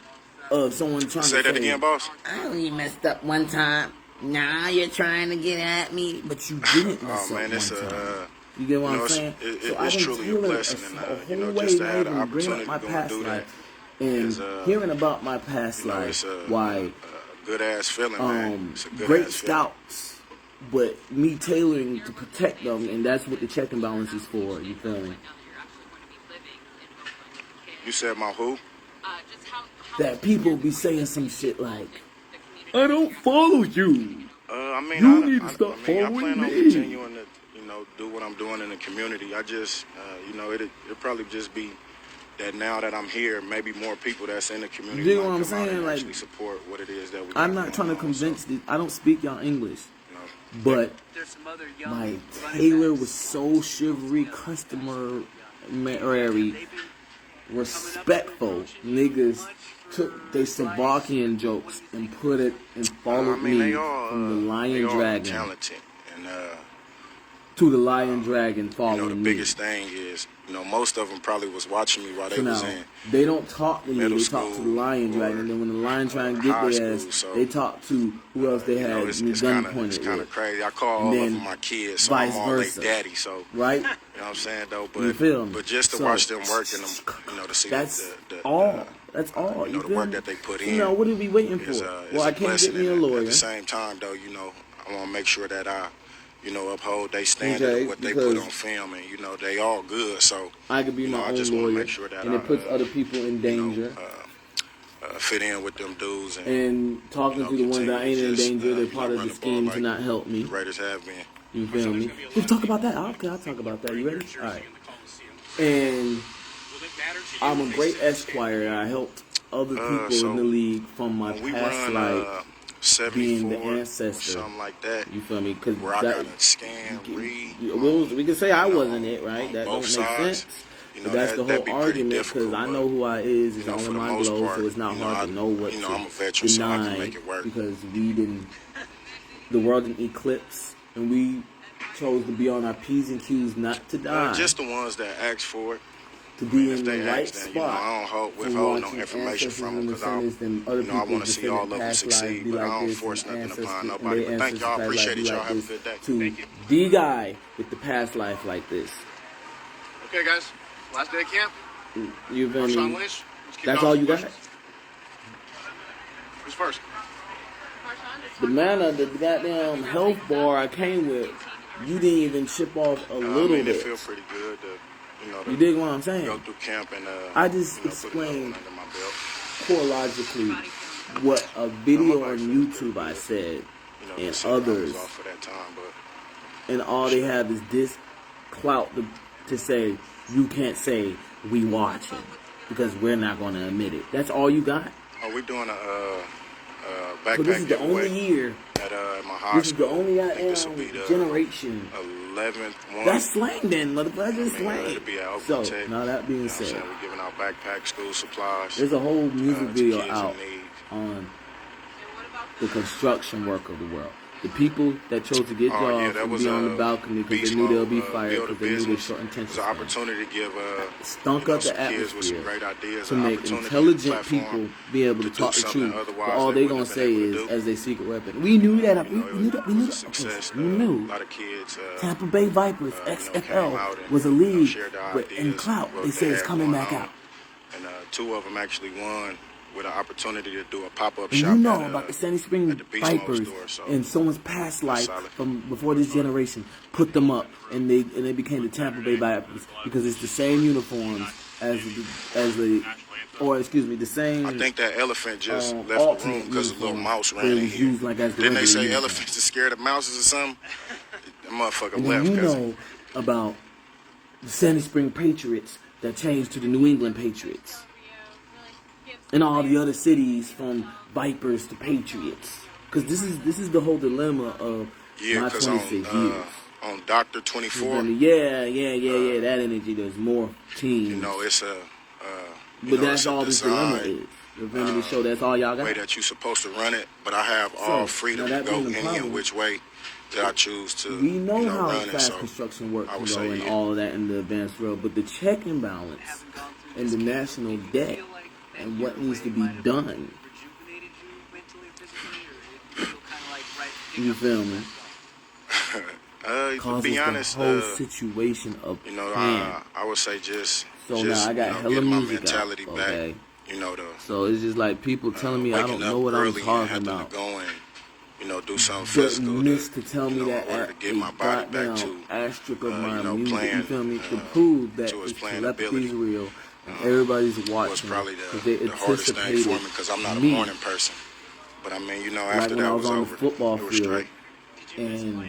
of someone trying Say to that again, boss. I only messed up one time. Now you're trying to get at me, but you didn't mess Oh man, up it's one time. a You get what I'm it's, saying? it's truly a blessing, and a whole way, just to not have the even bring up opportunity my to go and past do that life, and is, hearing about my past life, it's a why good ass feeling, man. It's a good great ass feeling. scouts, but me tailoring to protect them, and that's what the check and balance is for. You feel me? You said my who? That people be saying some shit like, "I don't follow you." I mean, You need to stop I following plan on me. continuing to, do what I'm doing in the community. I just, it'll probably just be that now that I'm here, maybe more people that's in the community You know might what I'm come out saying? and Like, actually support what it is that we. I'm got not trying to going on. convince these. I don't speak y'all English, So, but There's some other young my running tailor backs. was so chivalry, customary, respectful. Niggas took they Slovakian jokes and put it and followed I mean, me they all, from the Lion they all Dragon talented, and to the Lion Dragon the following me. biggest thing is, most of them probably was watching me while So they was now, in. they don't talk to me, middle they talk to the school Lion or, Dragon, and then when the Lion Dragon get high their ass, school, so, they talk to who else they had it's gun kind of pointed with. crazy. I call And all of then them my kids, so vice I'm all versa. their daddy. So Right? you know what I'm saying though. You feel me? But just to So, watch them work and them, to see That's the all. That's all. the You feel work me? that they put So in. now, what are we waiting for? is Well, a I can't blessing, get me a and lawyer. At the same time, though, I want to make sure that I, uphold their standard Okay, of what they put because on film, and they all good. So I could be my I own just want to lawyer, make sure that and it puts other people in danger. fit in with them dudes And talking to the ones that ain't in danger, they're part of run the the ball scheme like to not help me. the Raiders have been. You feel me? Let's talk about that. Okay, I'll talk about that. You ready? All right. And Will it matter to you I'm a if they great say, esquire. I helped other people So in the league from my when we past run life being the 74 or ancestor. something like that, You feel me? Because where I gotta scan, read. we can say I you know, wasn't it, right? on That don't both make sides. sense. You But know, that's the that'd whole be pretty argument because difficult. I But, know who I is. It's you know, all for in the my most glow, part, so it's not you know, hard to know what you know, to I'm a veteran, so I can deny make it work. because we didn't. The world didn't eclipse, and we chose to be on our P's and Q's, not to die. Just the ones that ask for it. To be If in they the right ask, then, spot. you know, I don't withhold no information from them because I want to see all of them succeed, but I don't force nothing upon nobody. But thank y'all, appreciate it, y'all. Have a good day. To the guy with the past life like this. Okay, guys. Last day of camp. You feel Marshawn me? Lynch. Let's keep That's going all with you got? questions. Who's first? The man of the goddamn health bar I came with, you didn't even chip off a little I mean, bit. it feel pretty good to, you know, You dig what I'm saying? go through camp and I just you know, put another explained one under my belt. chronologically what a video on YouTube I said You know, and consider I was others, off for that time, but and all they have is this clout to say you can't say we watching because we're not going to admit it. That's all you got. oh, we're doing a So backpack this is the giveaway only year. at my high This is the school. only I think this will be the generation. 11th one. That's slang then, motherfucker. That's slang. It'll be at So, Open Tech. now that being You know what I'm said, saying? We're giving out backpack, school supplies. there's a whole music to video kids in out need. on the construction work of the world. The people that chose to get Oh, yeah, jobs that and was be on the balcony because beast they knew they'll mode, be fired build a because they knew their business. short It was attention an span. opportunity to give Stunk you know, up the some kids with some atmosphere great ideas, to an make opportunity, intelligent platform people be able to do talk the something truth. But otherwise all they they wouldn't gonna have been say able to is, do. as a secret weapon, we knew that. You know, We knew that. We knew it was a that. success. Okay, we knew. A lot of kids Tampa Bay Vipers, you know, came XFL, out and, was a you know, league shared their with, in ideas, clout. what They say it's had coming going back on. out. And two of them actually won with an opportunity to do a pop-up And shop you know at, about the Sandy Spring at the Beast Mode Vipers store, so in someone's past life solid. from before this generation put them up, and they became the Tampa Bay Vipers because it's the same uniforms as the same. I think that elephant just left the alternate room because a little uniform mouse that ran in was here. used like as the Didn't they regular say uniform. elephants are scared of mouses or something? That motherfucker And left. then you 'cause know about the Sandy Spring Patriots that changed to the New England Patriots. And all the other cities from Vipers to Patriots. Because this is the whole dilemma of yeah, my because 26 years. on Dr. 24, Yeah, that energy, there's more teams. you know, it's a but that's it's a all this dilemma design, is. The Vanity Show, that's all y'all way got. that you're supposed to run it, but I have all freedom now to that go being the any and problem, which way that I choose to We know how run it. fast So construction work I can would go say, and yeah. all of that in the advanced world, but the check and balance and the national debt and what needs to be done. Rejuvenated you mentally or physically, or it feel kind of like right pick You up feel where me? left to Causes be honest, the whole situation of you know, pain. I would say just So now I got you know, hella get my music mentality out, back. okay? You know, So it's just like people telling me I waking don't up know what I'm early and talking having about. to go and you know do something But physical. missed to tell me you know, that in order at to get a my body back goddamn to asterisk of my you know, music, you playing, feel me? To prove that to its this playing telepathy is ability. real and everybody's was watching probably because they the hardest thing for me anticipated because I'm not a me. morning person. But I mean, you know, Like after when I that was was on over, the football it was field straight. and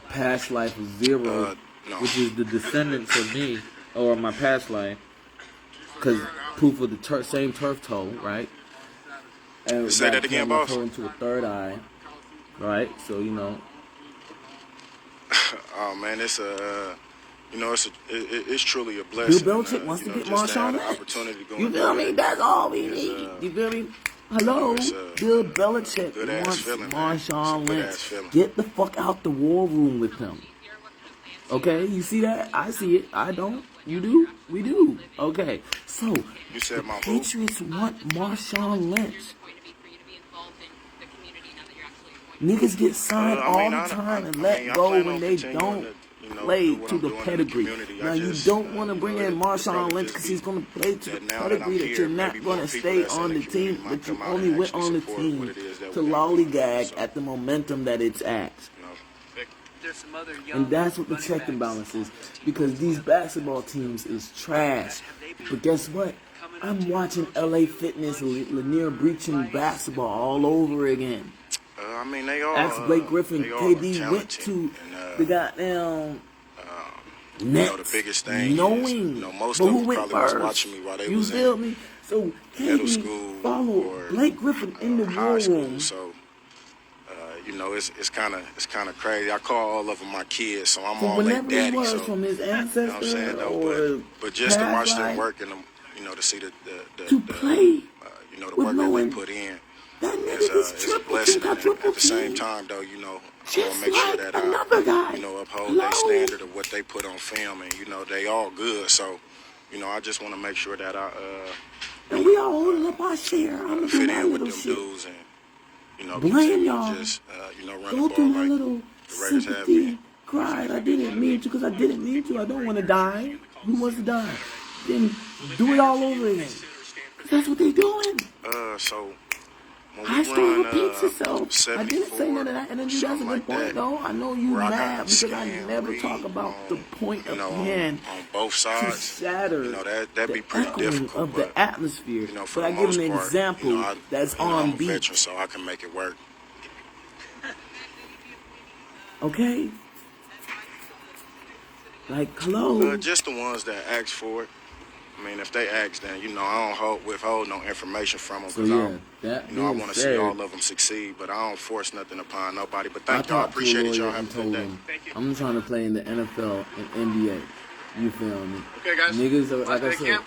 past life was zero, No. which is the descendants of me or my past life, because proof of the same turf toe, right? And Say that again, boss. toe into a third eye, right? So you know, Oh man, it's you know, it's truly a blessing. Bill Belichick wants you to know, get just to have Marshawn the Lynch. opportunity to go You and feel do me? that. That's all we need. You feel me? Hello, it's Bill Belichick good-ass wants feeling, man. Marshawn It's a good-ass Lynch. feeling. Get the fuck out the war room with him. Okay, you see that? I see it. I don't. You do? We do. Okay, so You said the my vote. Patriots want Marshawn Lynch. Niggas get signed all the time and let go when they don't play to the pedigree. Now you don't want to bring in Marshawn Lynch because he's going to play to the pedigree that you're not going to stay on the team, but you only went on the team to lollygag at the momentum that it's at. there's some other young And that's what the running check and backs balance is. Because these basketball teams is trash. But guess what? I'm watching LA Fitness, Lanier breaching basketball all over again. I mean, they all. Ask Blake Griffin, they all KD are went talented. to And, the goddamn you know, Nets, the biggest thing knowing. is, you know, most but of who them went probably was first? watching me while they You was feel in me? So middle KD school followed or Blake Griffin in the high war school. room. So you know, it's kind of crazy. I call all of them my kids, so I'm From all their whenever he daddy. was, So from his you know what I'm saying ancestor though. or But just to past watch them life, work and you know, to see the to play you know, the with work that they knowing put in. that nigga Is gets a triple blessing. team, got And triple at the same team. time, though, you know, I want Just to make sure like that another guy. you know, uphold Hello? their standard of what they put on film, and you know, they all good. So, you know, I just want to make sure that I And we all holding up our share. I'm gonna do fit my in with little them shit. dudes and you know, Blame continue y'all. to just you know, run Go the through ball my like little the Raiders have sympathy been. cry. I didn't mean to, because I didn't mean to. I don't want to die. Who wants to die? Then do it all over again. Because that's what they doing. So when High we story run repeats itself. I didn't say none of 74, that energy. That's a something good like point, that, though. I know you where I got mad the because I scan never read talk about on, the point you of know, hand on both to sides. shatter You know, that'd be the pretty echoing difficult, of but the atmosphere. you know, for But I the give most an part, example you know, that's I'm on a beat. veteran, so I can make it work. Okay? Like, hello? Just the ones that ask for it. I mean, if they ask, then you know I don't withhold no information from them So because yeah, that you know I being want to see said, all of them succeed, but I don't force nothing upon nobody. But I thank y'all, talked to a appreciate it. lawyer Y'all have and a good told day. him, I'm trying to play in the NFL and NBA. You feel me? Okay, guys. Niggas are, like Last I day said, camp.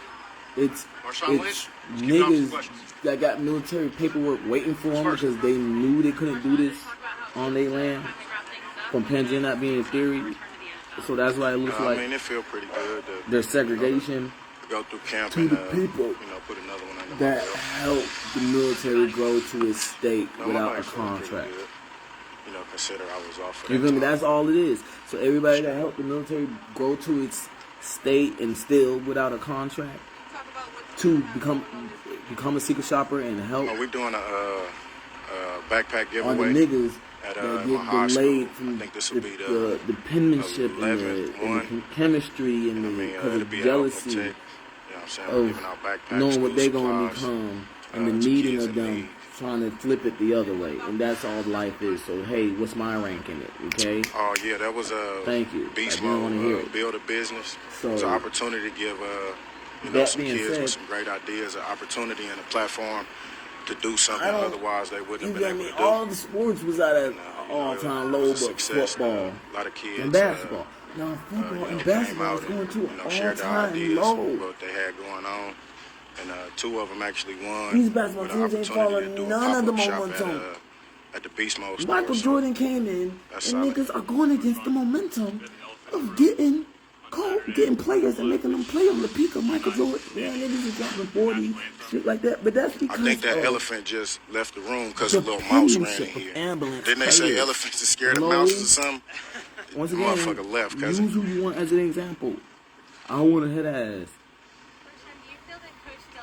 it's Marshawn Lynch. it's Let's keep it on some niggas questions. that got military paperwork waiting for them First. because they knew they couldn't do this on their land from Pangea not being in theory. So that's why it looks I like mean, it feel pretty good to there's segregation go through camp to and the people you know, put another one under my that belt. help the military grow to its state No, my without a life feeling pretty contract. good. You know, consider I was off for You that feel me? time. That's all it is. So everybody that helped the military grow to its state and still without a contract to become a secret shopper and help We're doing a backpack are the giveaway niggas at that my get high delayed school. from I think this will be the the penmanship and 11th one. the chemistry and I the mean, because it'll of be jealousy You know what I'm saying? We're of giving out backpacks, knowing what school they're gonna supplies, become and the to meeting kids of in them need. trying to flip it the other way, and that's all life is. So hey, what's my rank in it? Okay. Oh yeah, that was a Thank you. beast I didn't wanna hear mode. it. Build a business. So, It was an opportunity to give you know, that some being kids said, with some great ideas, an opportunity and a platform to do something I don't- otherwise they wouldn't you have been got able me. to do. All the sports was at an You know, all-time it low, was a but success. football A lot of kids and basketball. Now you football know, and came basketball out is going and to you an know, shared their all-time ideas, low. what they had going on, and two of them actually won. These basketball with an teams ain't opportunity to following do a none of the pop-up shop momentum. at the Beast Mode Michael store. Jordan came in, and That's solid. niggas are going against the momentum of getting players and making them play on the peak of Michael Jordan. Yeah, niggas is dropping 40, shit like that. But that's I because think that of elephant just left the room because the a little mouse ran in penmanship of here. ambulance Didn't they say players. elephants are scared of Hello? mouses or something? Once The again, motherfucker left, use cuz. who you want as an example. I don't want to hit ass.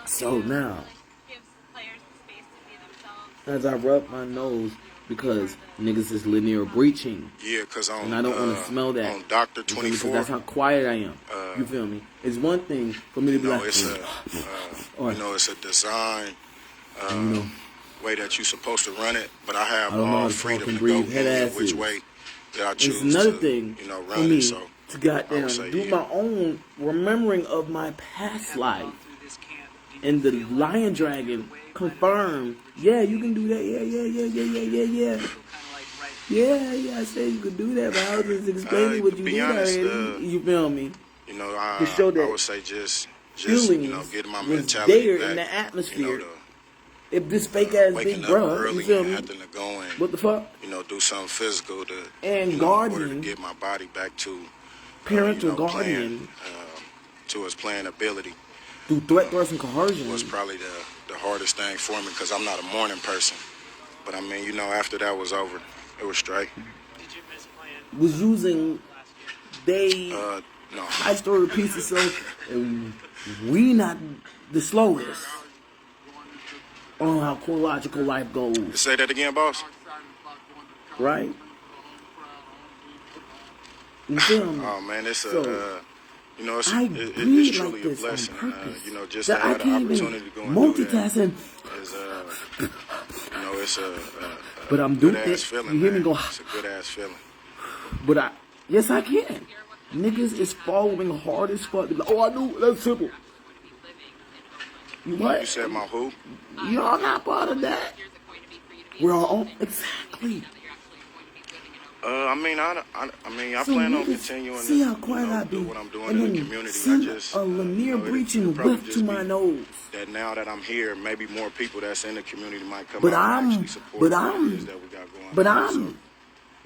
So now, gives players the space to be themselves. as I rub my nose, because niggas is linear breaching, Yeah, because on and I don't want to smell that. on Dr. You feel me? 'Cause 24, that's how quiet I am. You feel me? It's one thing for me to you be know, like, it's or, you know, it's a design you know, way that you're supposed to run it, but I have I don't know how all to freedom talk and to go breathe. Head in ass which is. way that I it's choose another to, thing you know, for run me it. So to I goddamn would say, do yeah. my own remembering of my past life. And the Lion Dragon confirmed, yeah, you can do that. Yeah. Yeah, I said you could do that, but I was just explaining what to you be did honest, already. You feel me? you know, To show that I would say just feelings you know, getting my was mentality there back, in the atmosphere. You know, If this fake ass waking big up bruh, you early feel and me? having to go and What the fuck? you know, do something physical to And you know, in order to guardian, get my body back to parental you know, guardian, to its playing ability through threat, thrust, and coercion. was probably the hardest thing for me because I'm not a morning person. But I mean, you know, after that was over, it was straight. Was using they No, high story piece itself, and we not the slowest on how chronological life goes, say that again, boss. right? You feel me? Oh man, it's So, you know, it's, I it's breathe truly like a this on blessing. purpose. You know, just That to I have the can't even opportunity to go and do that multitask and is, you know, it's a but I'm doing good ass it. feeling. You hear me man. go? It's a good ass feeling. But yes, I can. Niggas is following hard as fuck. They be like, oh, I knew. That's simple. What? You said my who? Y'all not part of that. We're all exactly. I mean, I So plan on niggas, continuing see to how quiet I do be, what I'm doing and in the then community. send I just a Lanier breaching it'll probably whiff to just my be nose. that now that I'm here, maybe more people that's in the community might come But out and I'm, actually support but what it is I'm, that we got going but on. So, I'm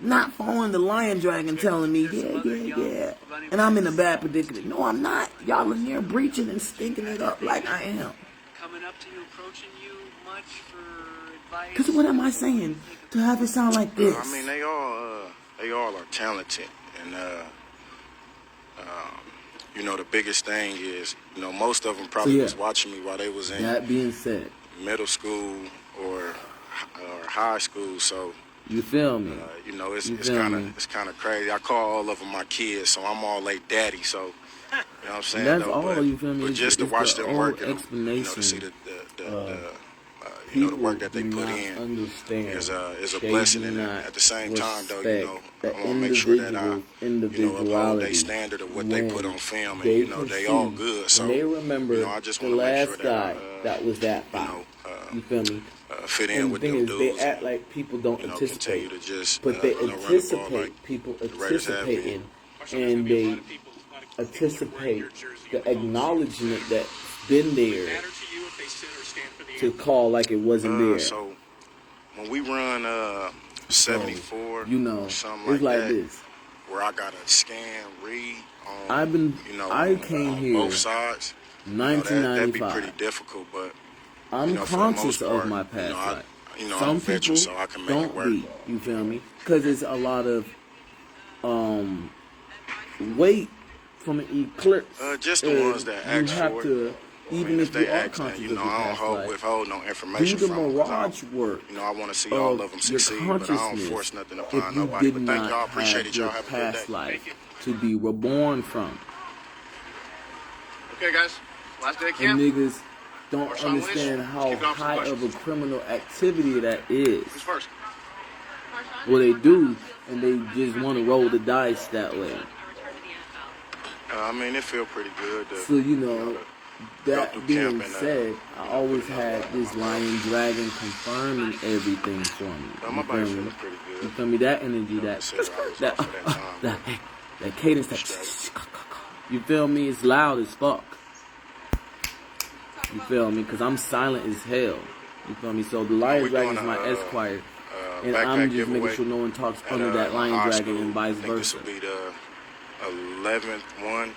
not following the lion dragon telling me, yeah. And I'm in a bad predicament. No, I'm not. Y'all in there breaching and stinking it up like I am. Coming up to you, approaching you much for advice? Because what am I saying to have it sound like this? I mean, they all are talented, and you know, the biggest thing is, you know, most of them probably was watching me while they was in That being said, middle school or high school, so you feel me? you know, it's me? kind of crazy. I call all of them my kids, so I'm all like daddy. So you know what I'm saying? That's though, all, but, you feel me? But just to It's watch the them old work, and you know, to explanation. see the you know, the work that they People put do in not understand. is a They blessing, do and not at the same time, though, you know, the I want to make sure that I, individual's you know, uphold their individuality standard of what they put on film, and they you know, they all perceive, good. So and they remember you know, I just the want to make sure last that guy I, that was that you fire. know, You feel me? fit in And the with thing them is, they dudes, act and, like people don't you know, anticipate, continue to just but they you know, run the ball anticipate like people the Raiders have been. anticipating, and they anticipate the acknowledgement that's been there Matter to you if they sit or stand for the to anthem? call like it wasn't there. So when we run 74, You know, or something it's like like that, this. where I gotta scan, read on, you know, I came on here both sides. You know, that'd be 1995. pretty difficult, but I'm you know, for the conscious most part, of my you past know, life. you know, I'm Some a veteran, people so I can make it don't work. be. You feel me? Because it's a lot of weight from an eclipse. Just the ones that you ask have for it. to, even mean, if they you are ask, then, conscious you of know, your I past don't life, withhold no information do the from them, 'cause mirage work. you know, I want to see all of them succeed, but I don't force nothing upon if you nobody. did But thank not y'all, appreciate have it. Y'all your have a good past day. life to be reborn from. Okay, guys. Last day of And camp. niggas don't Marshawn Lynch, understand how keep it on some high of a questions. criminal activity that is. Who's first? Well, they do, and they just want to roll the dice that way. I mean, it feel pretty good. So, you know, go that through being camp and, said, I always had this lion dragon confirming everything for me. my You body feel me? feeling pretty good. You feel me? That energy, You know, that considering I was off for that time, that cadence, that you feel me? It's loud as fuck. You feel me? Because I'm silent as hell. You feel me? So the lion we're dragon doing is my a, esquire. And backpack I'm just giveaway making sure no one talks at, under that my lion high dragon school. and vice I think versa. this will be the 11th one.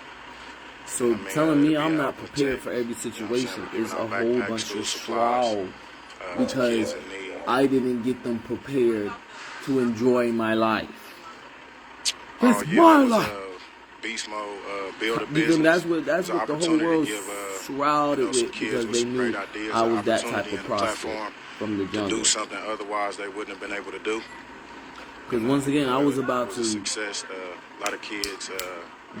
So I mean, telling me it'll be I'm out not with prepared tech, for every you know what I'm situation saying? We're is giving a out whole backpacks, bunch school of supplies, shroud to because kids in need. I didn't get them prepared to enjoy my life. Oh That's yeah, my that was life. beast mode, build a You feel business. me? That's It was what an the whole opportunity world to give, shrouded you know, some with kids because with they some knew great ideas, I an was that type opportunity of and a prospect platform from the to jungle. do something otherwise they wouldn't have been able to do. Because once again, I was about It was to a success. A lot of kids,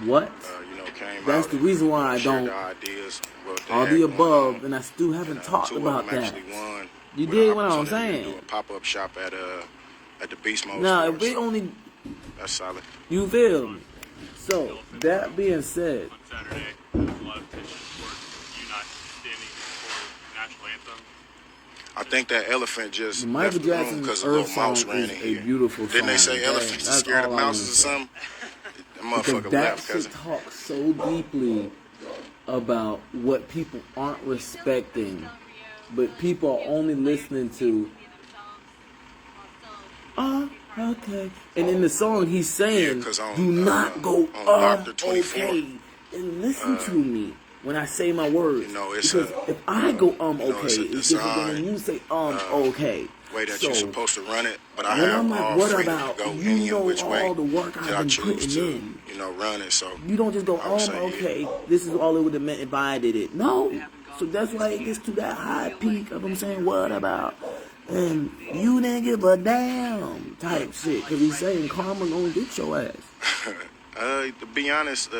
what? you know, came That's out the and, reason why I shared don't. their ideas, what they All had the going above, on. and I still haven't talked Two of about them that. actually won. You with dig an what I'm opportunity to saying? do a pop-up shop at the Beast Mode Now, store. if they So only, that's solid. you feel me? So that being said, On Saturday, there was a lot of petition for you not standing for the national anthem. I think that elephant just Michael left the room Jackson's because a Earth little mouse song ran is in a here. beautiful Didn't they song, say okay? elephants are That's scared of all I mouses wanna or say. something? That Because motherfucker that left, shit cousin. talks so deeply about what people aren't respecting, but people are only listening to. Okay. And in the song, he's saying, 'cause on, do not go, on Doctor 24, okay. And listen to me when I say my words. you know, it's because if I go, you know, okay, it's a it's different than when design, you say, okay. way that So, you're supposed to run it, but I when have I'm like, all what freedom about, to go you any know and which way all the work that I've I been choose putting to, in. you know, run it. So You don't just go, I would say, okay, this is all it would have meant if I did it. No. So that's why it gets to that high peak of I'm saying, what about? And you didn't give a damn type shit. Because he's saying karma gonna get your ass. To be honest,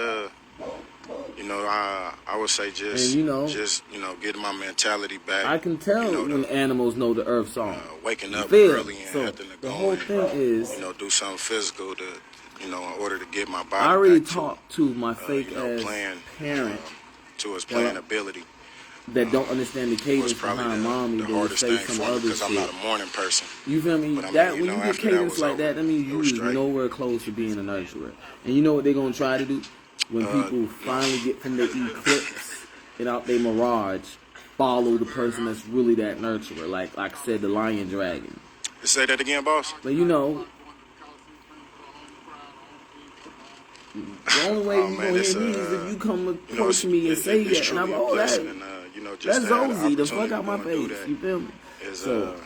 you know, I would say just, And, you know, getting my mentality back. I can tell you know, when animals know the Earth song. Waking You up feel? early and So having to the go whole and, thing is, you know, do something physical to, you know, in order to get my body I already back talked to my fake you know, ass playing, parent. to his playing ability. that don't understand the was cadence probably behind mommy, the they'll hardest say thing some for me other because I'm not shit. a morning person. You feel me? But I mean, That you when know, you get after that cadence was like over, that means it was you straight. nowhere close to being a nurturer. And you know what they're gonna try to do when people finally get from their eclipse and out their mirage, follow the person that's really that nurturer. Like I said, the lion dragon. Say that again, boss. But you know, the only way Oh you man, gonna it's hear me is if you come you know, approach me and say it's that, and I'm truly a oh blessing, that. and you know, just That's to have the Zozy, the fuck opportunity out my to do face. that You feel me? is So,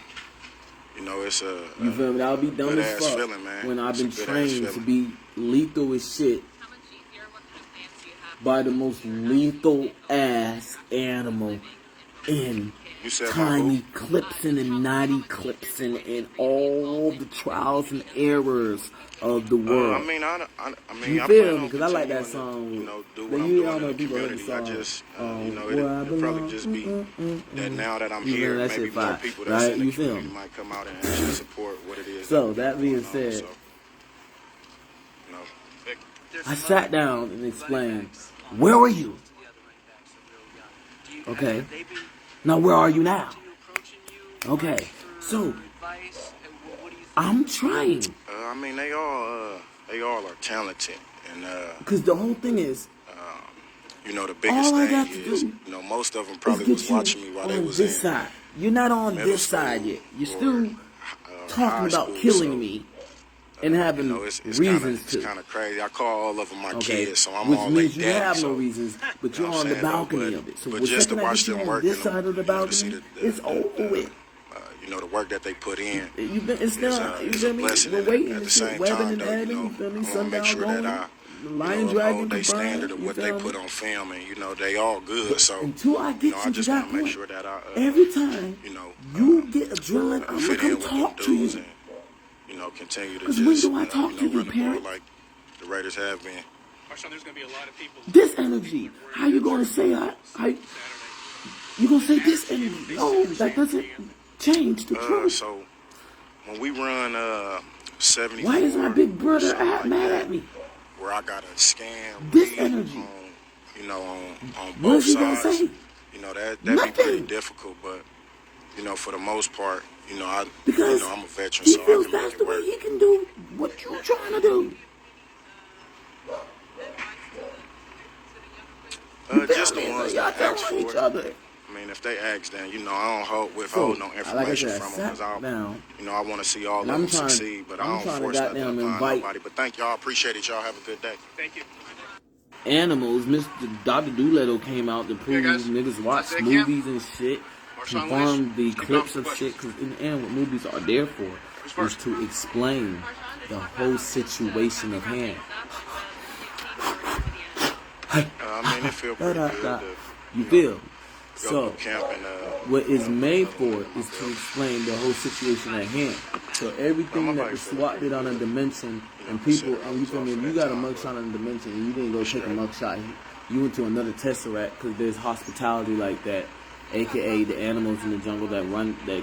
you know, it's a you feel me? I'll be dumb good as ass fuck feeling, man. when I've It's a been good ass trained to feeling. be lethal as shit How much easier? What kind of plans do you have? by the most lethal ass animal in You said my time boo? eclipsing and not eclipsing and all the trials and errors of the world. I mean, You I feel plan me? on Because I like that continuing song. to, you know, do But what I'm you doing don't in know the if people heard the community. I song. just, you know, Where I it'll probably belong. just be that now that I'm You here, know, that maybe shit more fire, people that's right? in the You feel community me? might come out and actually support what it is. So, we got that being going on. said, So, you know, I sat down and explained, where were you? Okay. Now, where are you now? Okay. So, I'm trying. I mean, they all are talented, and Because the whole thing is, you know, the biggest all I thing got to is, do you know, most of them is probably get was you watching me while they on was this in side. You're not on middle this side school yet. You're or, still talking high about school, killing so, me and you having know, it's reasons to. kind of crazy. I call all of them my Okay, kids, so I'm which all means they you daddy. have So, no reasons, but you you're know what on I'm the saying, though? balcony of it. So But the just to second I watch get you them on work this and side of the you know, to see balcony, it's over with. you know, the work that they put in You've been, it's is, not, you is feel a me? blessing. We're And waiting at and the shit, same webbing time, and though, you adding, know, you feel me? I want to Sundown make sure going, that the you Lion know, Dragon uphold their confirmed, standard of you what they feel put me? on film, and you know, they all good. So, Until I you get know, I you to just want that to make point, sure that I, every time you know, you get adrenaline, I'm fit gonna in come with them talk to dudes you. and you know, continue to Because when just do I talk you to know, you, run the ball parents? like the Raiders have been. Marshawn, there's going to be a lot of people. This energy, how you gonna say you gonna say this energy? No, that doesn't change the truth. So when we run 74, Why is my big brother something like mad that, at me? where I got to scan This read energy. on, you know, on What both is he gonna sides. say? You know, that be Nothing. pretty difficult, but you know, for the most part, you know, Because I'm a veteran, he so I feels can that's make the it way work. he can do what you're trying to do. You feel Just the me? So ones y'all that ask telling for each it. other. I mean, if they ask, then you know, I don't withhold So, no like I information said, I from them because sat down. you know, I want to see all And of I'm them trying- succeed, but I'm I don't trying to force nothing goddamn upon invite- nobody. But thank y'all, appreciate it. Y'all have a good day. Thank you. Animals, Mr. Dr. Doolittle came out to prove guys. niggas watch Last day camp. movies and shit, Marshawn confirm Lynch. the Let's keep clips going of for shit, because in the end what movies are there for is first? to explain the whole situation of hand. I mean, it feel pretty good to, You know, feel? go So, to camp and what is made for is to explain the whole situation at hand. So everything that the SWAT did on a dimension, and people, and you feel me, if you got a mugshot on a dimension and you didn't go take a mugshot, you went to another tesseract because there's hospitality like that, aka the animals in the jungle that run, that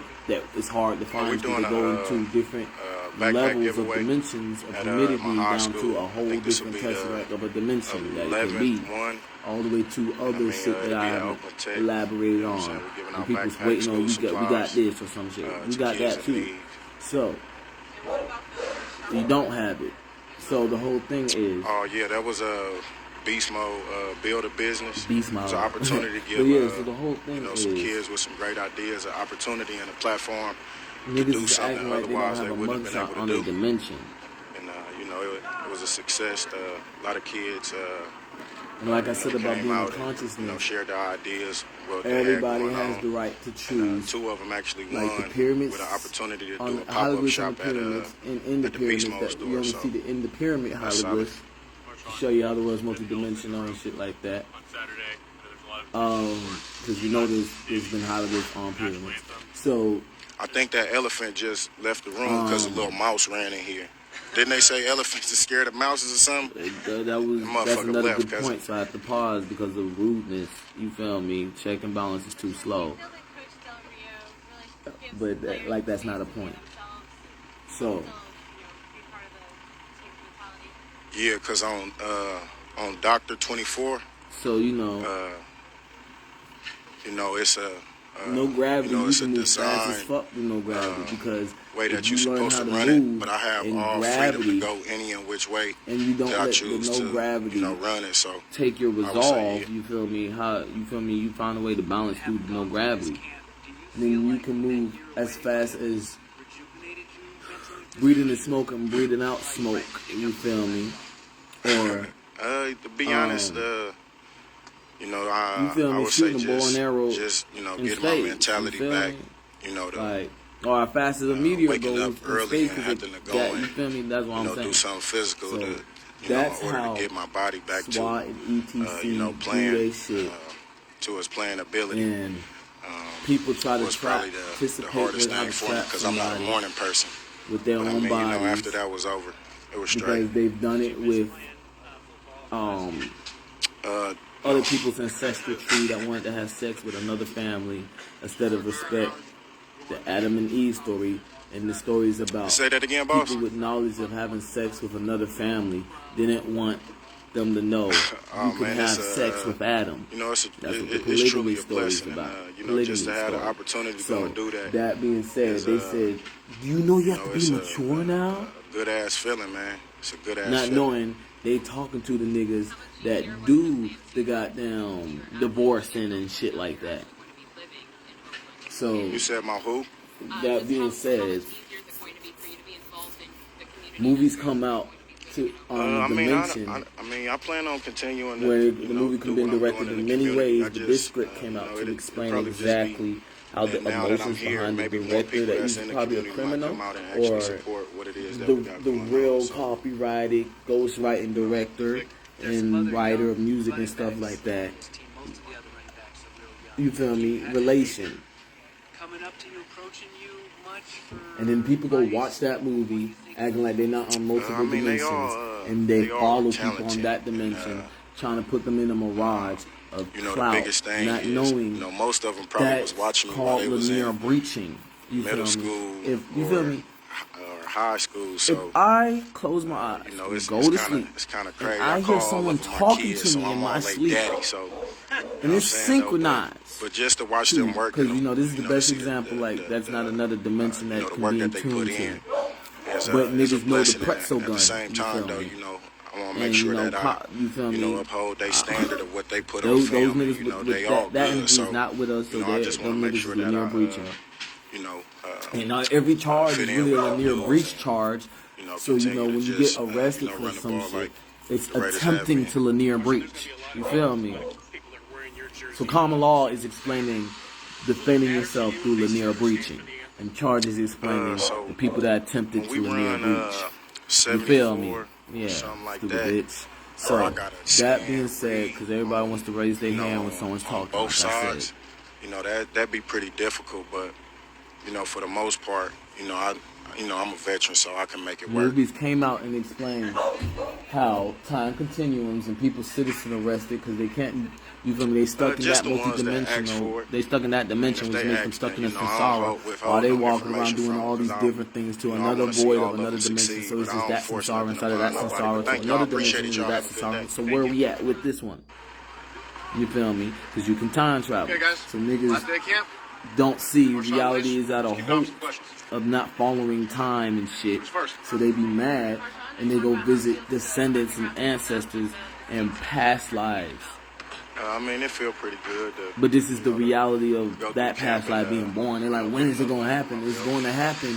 it's hard to find because they go into different backpack levels of giveaway dimensions of at, humidity my high down school. to a I whole think this different will be tesseract of a dimension that it can 11th be. one. All the way to other mean, shit that it'll I be at haven't Oakland Tech. elaborated You know what I'm on. saying? We're giving And out people's backpacks, waiting on school we got supplies, this or some shit. We to got kids that in too. need. So you don't have it. So the whole thing is Oh yeah, that was a beast mode. Build a business. beast It's mode. an opportunity to But give yeah, so the whole thing you know, is some kids with some great ideas, an opportunity and a platform to niggas do is something acting like they don't otherwise have they a wouldn't have been mugshot able on to their do. dimension. And you know, it was a success. A lot of kids. And like I you said know, about came being a out and, consciousness, you know, shared their ideas. What they had everybody going has on. the right to And, choose. two of them actually Like won the pyramids, with an opportunity to on do the a pop-up hieroglyphs on shop the pyramids, and in the at the Beast pyramids Mode that store. you only So see the in the pyramid that's hieroglyphs to show you how the world's multi-dimensional and shit like that. On Saturday, there's a lot of Because you know there's been hieroglyphs on pyramids. So I think that elephant just left the room because a little mouse ran in here. Didn't they say elephants are scared of mouses or something? that's motherfucker another left, good cousin. point. So I have to pause because of rudeness. You feel me? Check and balance is too slow. But that's not a point. So Yeah, because on Doctor 24, you know. you know, it's a no gravity. you know, You it's a can move fast as design fuck with no gravity because way if that you you're learn supposed how to to run it, move but I have in all gravity, freedom to go any and which way and you don't that I let choose the no to, gravity you know, run it. So take your I would say, resolve. yeah. You feel me? You find a way to balance through the no gravity. Do you And then feel you like can that move year as away fast as rejuvenated you mentally, breathing the smoke and breathing out smoke. You feel me? Or To be honest, you know, you feel I me? would say Shooting a bow and arrow just you know, in getting my space. mentality You feel back. me? You know, to Like, or how fast as a meteor waking goes up in early space. and having to go That, and you feel me? That's what you I'm know, saying. do something physical So to, you know, that's in order how to get my body back SWAT to, and ETC you know, do playing their shit. To its playing ability. And people try to Was probably the participate hardest with how thing to for me trap because I'm not a somebody morning person. with their But I own mean, bodies, you know, after that was over, it was straight. because they've done it with other people's ancestral tree that wanted to have sex with another family instead of respect. The Adam and Eve story, and the stories about Say that again, boss. people with knowledge of having sex with another family didn't want them to know Oh, you could man, have it's sex with Adam. You know, That's what the it's polygamy truly a story is blessing, about. and you know, Polygamy just to have the story. opportunity to So, go and do that. that being said, is, they said, do you know you have to it's be mature now? a good ass feeling, man. It's a good ass Not feeling. knowing they talking to the niggas that do the goddamn divorcing and shit like that. So, You said my who? that being said, movies come out to I mean, dimension I plan on continuing to, where you the know, movie do can be what I'm directed doing in the many community. ways, I but just, this script came you out know, to it'd explain probably just be exactly how the that now that I'm emotions here, behind the maybe more director, people that that's he's in the probably a community might criminal, come out and actually or support what it is that we got the going real on. So, copyrighted, ghostwriting director and writer of music and stuff like that. most of the other running backs are real young. You feel me? Relation. Coming up to you, approaching you much for And then people go advice? watch that movie acting like they're not on multiple I mean, they dimensions, all, and they they all follow talented, people on that and, dimension, trying to put them in a mirage of you know, clout, the biggest thing not is, knowing you know, most of them probably that's was watching me while called they was linear in breaching. You middle feel me? school If you or, feel me, or high school. So, if I close my eyes you know, and it's go to kind sleep, of and crazy. I call hear someone all of my talking kids, to so me I'm in my all they sleep, daddy. So, and it's synchronized. But just to watch them work, Because, you know, this is you the know, best see example, like, that's not another dimension you know, that the can work be in that they tune put to. in is But is a niggas know the blessing. pretzel At gun, the same you time, feel though, me? you know, I want to make And, sure you know, that you feel you know, me? uphold their standard of what they put on Those film. niggas You know, with they all that good. energy So, is not with us, so you know, I just want them to make niggas sure is that linear I, breaching. you know, And every charge fit is in really a with linear those breach and, charge. you know, So, you know, continue when to you just, get arrested you know, for run the some ball shit, like it's the Raiders have attempting been. to linear breach. You feel me? People are wearing your jersey. So common law is explaining defending yourself through linear breaching, and charges explaining So the people that attempted when we to linear run breach. You feel me? 74, Yeah, something like stupid that. bitch. Or So I gotta that scan, being said, because everybody read, wants to raise their you know, hand when someone's on talking, both like I sides, said. you know, that'd be pretty difficult. But you know, for the most part, you know, I'm a veteran, so I can make it work. Movies came out and explained how time continuums and people citizen arrested because they can't. You feel me? They stuck in Just that the ones that ask multi-dimensional. for it. They stuck in that dimension, If which they makes them ask, stuck in then, a you know, I samsara. don't withhold While they no walking around information doing from all them, these 'cause I, different things to you know, I another wanna see void all of of another them dimension. succeed, So it's but I just don't that force samsara nothing inside of that upon nobody. samsara But to thank y'all. another Appreciate dimension it, into y'all. that Have a good day. samsara. So where are we at with this one? You feel me? Because you can time travel. Okay, guys. So niggas Last day of camp. don't see More shot reality list. is out of Keep going hope with some questions. of not following time and shit. Who's first? So they be mad and they go visit descendants and ancestors and past lives. I mean, it feel pretty good. But this is the reality go of through that past camp life and, being born. They're like, when is it going to happen? It's going to happen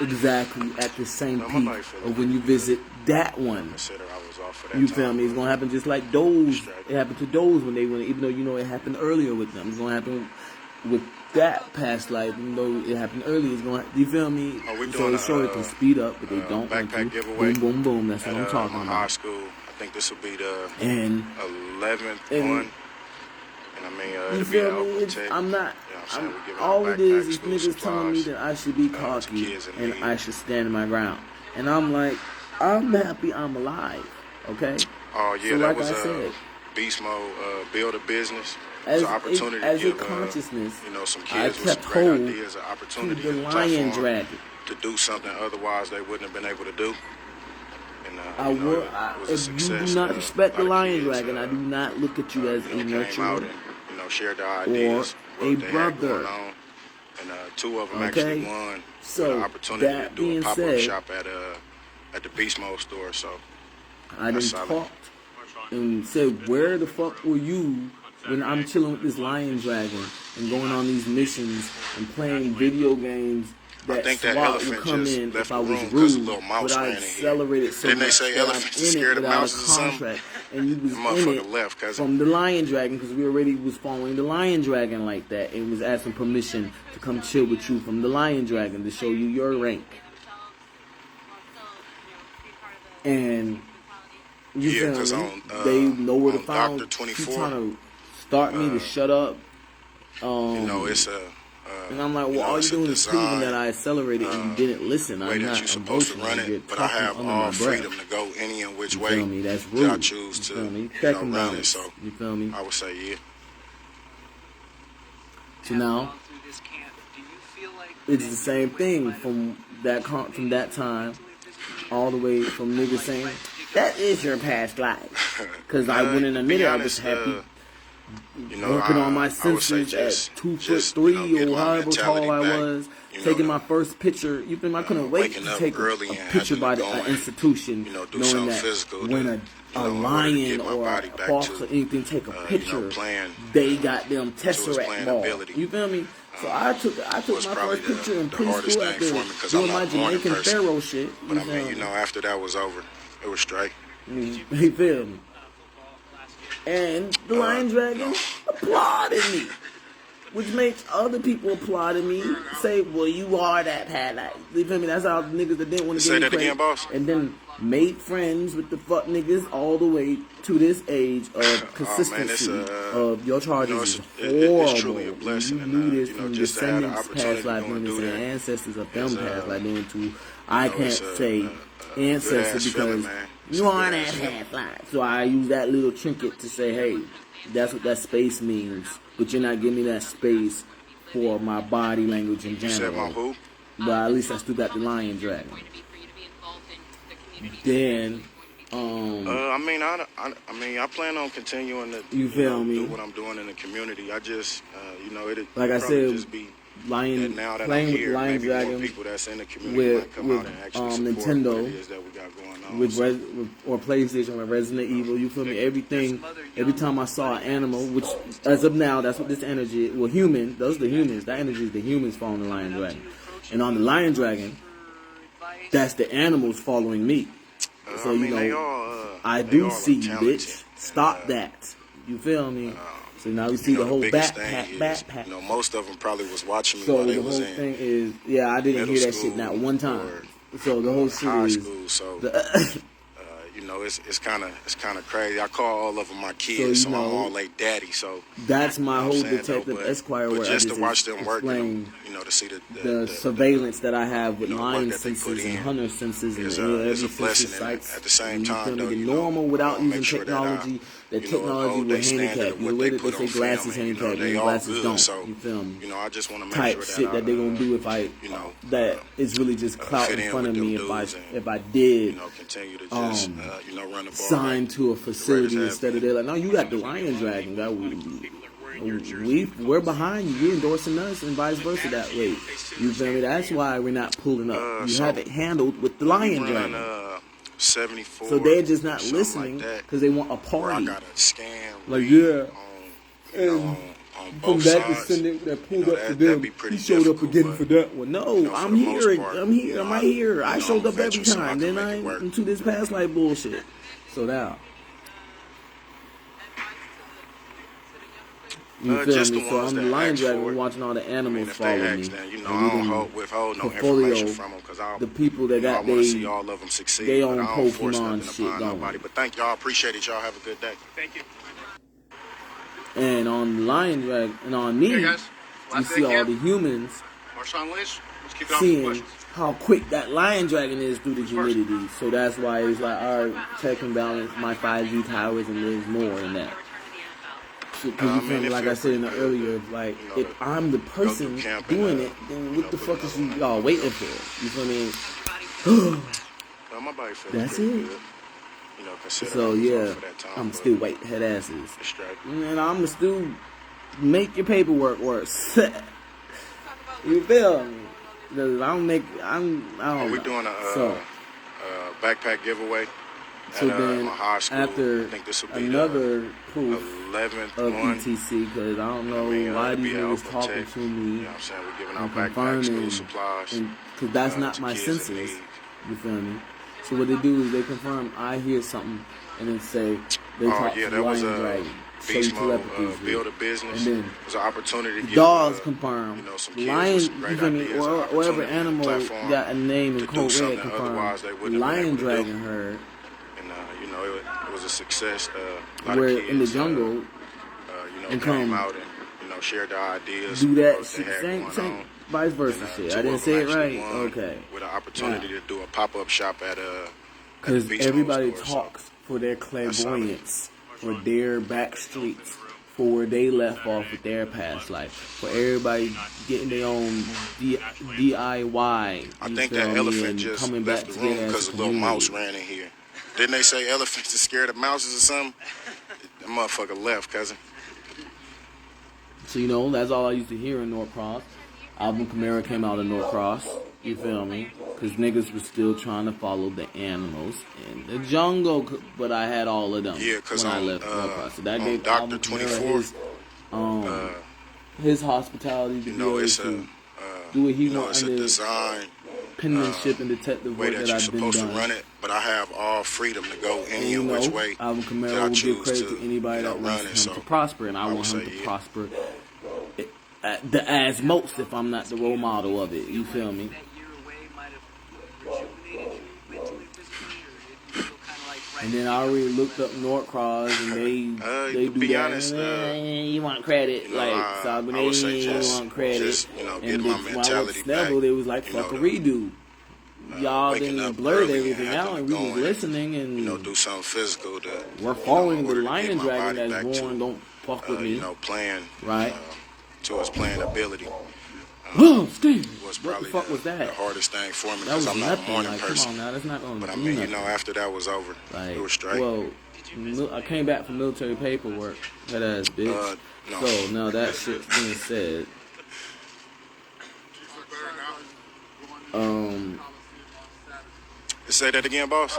exactly at the same my peak life feeling of when you visit that one. Consider I was off for that You time, feel me? It's but gonna happen just like those. It happened to those when they went. Even though you know it happened earlier with them, it's gonna happen with that past life. Even though it happened earlier, it's gonna. You feel me? Oh, we're So doing it's sure it can speed up, but they don't want to. backpack giveaway Boom, boom, boom. That's at what I'm talking my high about. school. I think this will be the And 11th And- one. And I mean, you it'll be feel an me? open It's, tech. I'm not. You know what I'm saying? We're giving All out it is backpacks, school niggas telling me supplies, that I should be to cocky kids in and need. I should stand my ground. And I'm like, I'm happy I'm alive. Okay. Oh yeah, So that like was I said, beast mode. Build a business. as It's an opportunity as to a give consciousness, you know, some I kids with kept some great hold ideas, an to opportunity, the a lion platform dragon. to do something otherwise they wouldn't have been able to do. And I you know, will. it was a If you success. do not respect A the lot of lion kids, dragon, I do not look at you as a came out nurturer and, you know, shared their ideas, or a what they had brother. going on, and 2 of them Okay? actually won So, with an opportunity to that do a being pop-up said, shop at the Beast Mode store. So I done that's solid. talked and said, where the fuck were you when I'm chilling with this lion dragon and going on these missions and playing video games I that think that SWAT would elephant come just in left if I the was room 'cause a rude, little mouse but I ran in here. accelerated so Didn't they much say that I'm elephants in scared it of without mouses a or something? contract, and you was The in motherfucker it left, cousin. from the lion dragon because we already was following the lion dragon like that and was asking permission to come chill with you from the lion dragon to show you your rank. And you Yeah, feel 'cause me? on, They know where to on find. Dr. She 24, trying to start me to shut up. It's a And I'm like, well, all it's you're a doing is proving design that I accelerated and you didn't listen. way I'm that not you're supposed to emotional. run You're it, but I talking have under all my freedom breath. to go any and which You way feel me? That's that I rude. choose You feel to me? Check and run it. balance. So You feel me? I would say yeah. So now Gone through this camp, do you feel like it's the same thing from that time all the way from niggas saying that is your past life. Because I wouldn't To admit be it. I was honest, happy. I Working on my would say senses just, at 2'3" get or my however tall mentality I back, was, you know, taking my first picture. You feel me? I couldn't wait waking to up take a early and picture having by to the go and, institution, do knowing something that physical when to, a in order to lion get my or body a back fox to, or anything take a picture, playing, they got them to its tesseract playing ball. ability. You feel me? So I took was my probably first picture in the hardest preschool thing after for me because doing I'm my not a morning Jamaican person. Pharaoh shit. But You I feel mean, me? you know, after that was over, it was straight. You feel me? And the Lion Dragon applauded me. Which makes other people applaud me, say, well, you are that pad. Like, you feel me? That's how niggas that didn't want to Say give me that credit. again, boss. And then made friends with the fuck niggas all the way to this age of consistency of your charges is horrible. it's truly a blessing. You knew this And, from just to have the descendants opportunity past to life go and doing this do and that ancestors of them is, past life doing it too. I can't it's say ancestor good-ass feeling, because man. It's you a aren't good-ass that feeling. past life. So I use that little trinket to say, hey, that's what that space means. But you're not giving me that space for my body language in You said my general. who? But at least I still got the lion dragon. Then, I plan on continuing to You feel me? do what I'm doing in the community. I just, it'd like I probably said, just be that lion now that I'm playing with here, lion maybe more dragon people that's in the community with might come out and actually support Nintendo, what it is that we got going on. with, So, or PlayStation with Resident Evil. You feel me? Everything. Every time I saw an animal, which as of now, that's what this energy. Well, human. Those are the humans. That energy is the humans following the lion dragon, and on the lion dragon, that's the animals following me. So you they know, all, I they do all see are you, talented. bitch. Stop that. You feel me? So now we see You know, the whole biggest thing backpack. is, most of them probably was watching me So while the they whole was thing in is, yeah, I didn't middle hear that shit school not one time. or, So the whole shit high is, school. So the, it's kind of crazy. I call all of them my kids, so you I'm know, all like daddy. So that's my you know whole what I'm saying, Detective though, Esquire but where just I to just watch them working, explain to see the surveillance that I have with the work lion that they put senses and in hunter senses and is every a sense blessing. of And sights. at the same And you time, feel though, me? The normal without make using sure technology. That technology uphold will their standard handicap of you. what The way they that they put say on glasses film, and, handicap you, they and all glasses good. don't. So, You feel me? I just want to make Type sure that shit that they gonna do if I that is really just clout fit in in front of with me them dudes and, if I did continue to just run the ball sign to a facility Raiders instead of they're like, no, you got the lion dragon. God, People are wearing your jersey. we're behind you. You're endorsing us and vice versa that way. You feel me? That's why we're not pulling up. You have it handled with the lion dragon. 74. So they're just not something listening like because they want a where I party. got a scam Like, read yeah. on From both that sides. descendant that pulled up for that'd them, be pretty he showed up difficult, again but, for that one. No, for I'm the most here. part, I'm here. I'm right here. I showed up I'm every veteran, so I time. can Then make I it work. into this past life bullshit. So now. You feel just me? the So ones I'm the that lion ask dragon. for We're it. watching all the I mean, animals if follow they me. ask, then, And I we don't done withhold no portfolio information from them because the people that I got want to see they all of them succeed. they but own I don't force Pokemon nothing shit upon going. nobody. But thank y'all. Appreciate it. Y'all have a good day. Thank you. and on the lion dragon and on me, Hey guys, you last day see of all camp. the humans Marshawn Lynch. Let's kick it off with seeing questions. how quick that lion dragon is through the humidity. So that's why it's like, all right, check and balance my 5G towers, and there's more than that. Because you feel me, like I said in the earlier, like, if I'm the person doing it, then what the fuck is y'all waiting for? You feel me? My body feels That's pretty it. good. consider So I was yeah, off for that time, I'm but still white head asses. it's straight. And I'm still make your paperwork worse. You feel me? 'Cause I don't Are we know. doing So backpack giveaway so at then my high school? after I think this will be another the proof 11th of one. ETC, because I don't know why it'll these be niggas Alpha talking Tech. to You me know what I'm saying? We're giving out and backpack school confirming, supplies. because that's not to my kids in senses. need. You feel me? So what they do is they confirm I hear something and then say they talk Yeah, to that was Lion a Dragon, show you beast mode. telepathy, Build a business. and then It was an opportunity to the give dogs confirm. you know, some kids Lion, with some you great feel me? ideas, Or an whatever opportunity, and a animal platform got a name in to do code something red that confirmed. otherwise they wouldn't have been Lion able to do. Dragon heard. And you know, it was a success. A lot Where of kids, in the jungle you know, and came come out and you know shared their ideas. do what that they shit, had same going on. vice versa And, shit. two I didn't of say them it actually right. won Okay. With an opportunity to do a pop-up shop at the Because Beast Mode everybody store, talks for their solid. clairvoyance, for their back streets, for where they left off with their past life, for everybody getting their own DIY. I think that elephant just coming left back the room together because as a a little mouse community. ran in here. Didn't they say elephants are scared of mouses or something? That motherfucker left, cousin. So, you know, that's all I used to hear in Norcross. Alvin Kamara came out of Norcross, you feel me? Because niggas was still trying to follow the animals in the jungle, but I had all of them Yeah, because when I on, left Norcross. So that on gave Dr. Alvin 24, Kamara his hospitality to you be know, able it's to do what he you know, want it's a under design penmanship and detective way work that that you're I've been supposed to done. run it, but I have all freedom to go And any you and know, which way Alvin that Kamara I will give choose credit to anybody you know, that wants run him it. So to prosper, and I want would him say, to prosper as most, if I'm not the role model of it. You feel me? That year away might have rejuvenated you mentally, physically, or it feel kind of like right And then I already looked up Norcross, and they to do be that. honest, You want credit, you know, like I would say you just- want credit. just, you know, and getting the, my when I went mentality to Snell, back, they was like, you fuck know, a redo. Y'all waking didn't up blurt early and everything having out, to and we go was and, listening, and you know, do something physical to we're in following the order to Lion get my Dragon body that's back born. to, Don't fuck with me, you know, playing right? to its playing ability. Whoa, Steve! Was What the probably fuck was that? the hardest thing for me That because was I'm not a nothing. morning Like, person. come on now, that's not gonna But I do mean, you nothing. know, after that was over, Like, it was straight. well, I came back from military paperwork. That ass bitch. No. So now that shit's being said. Say that again, boss.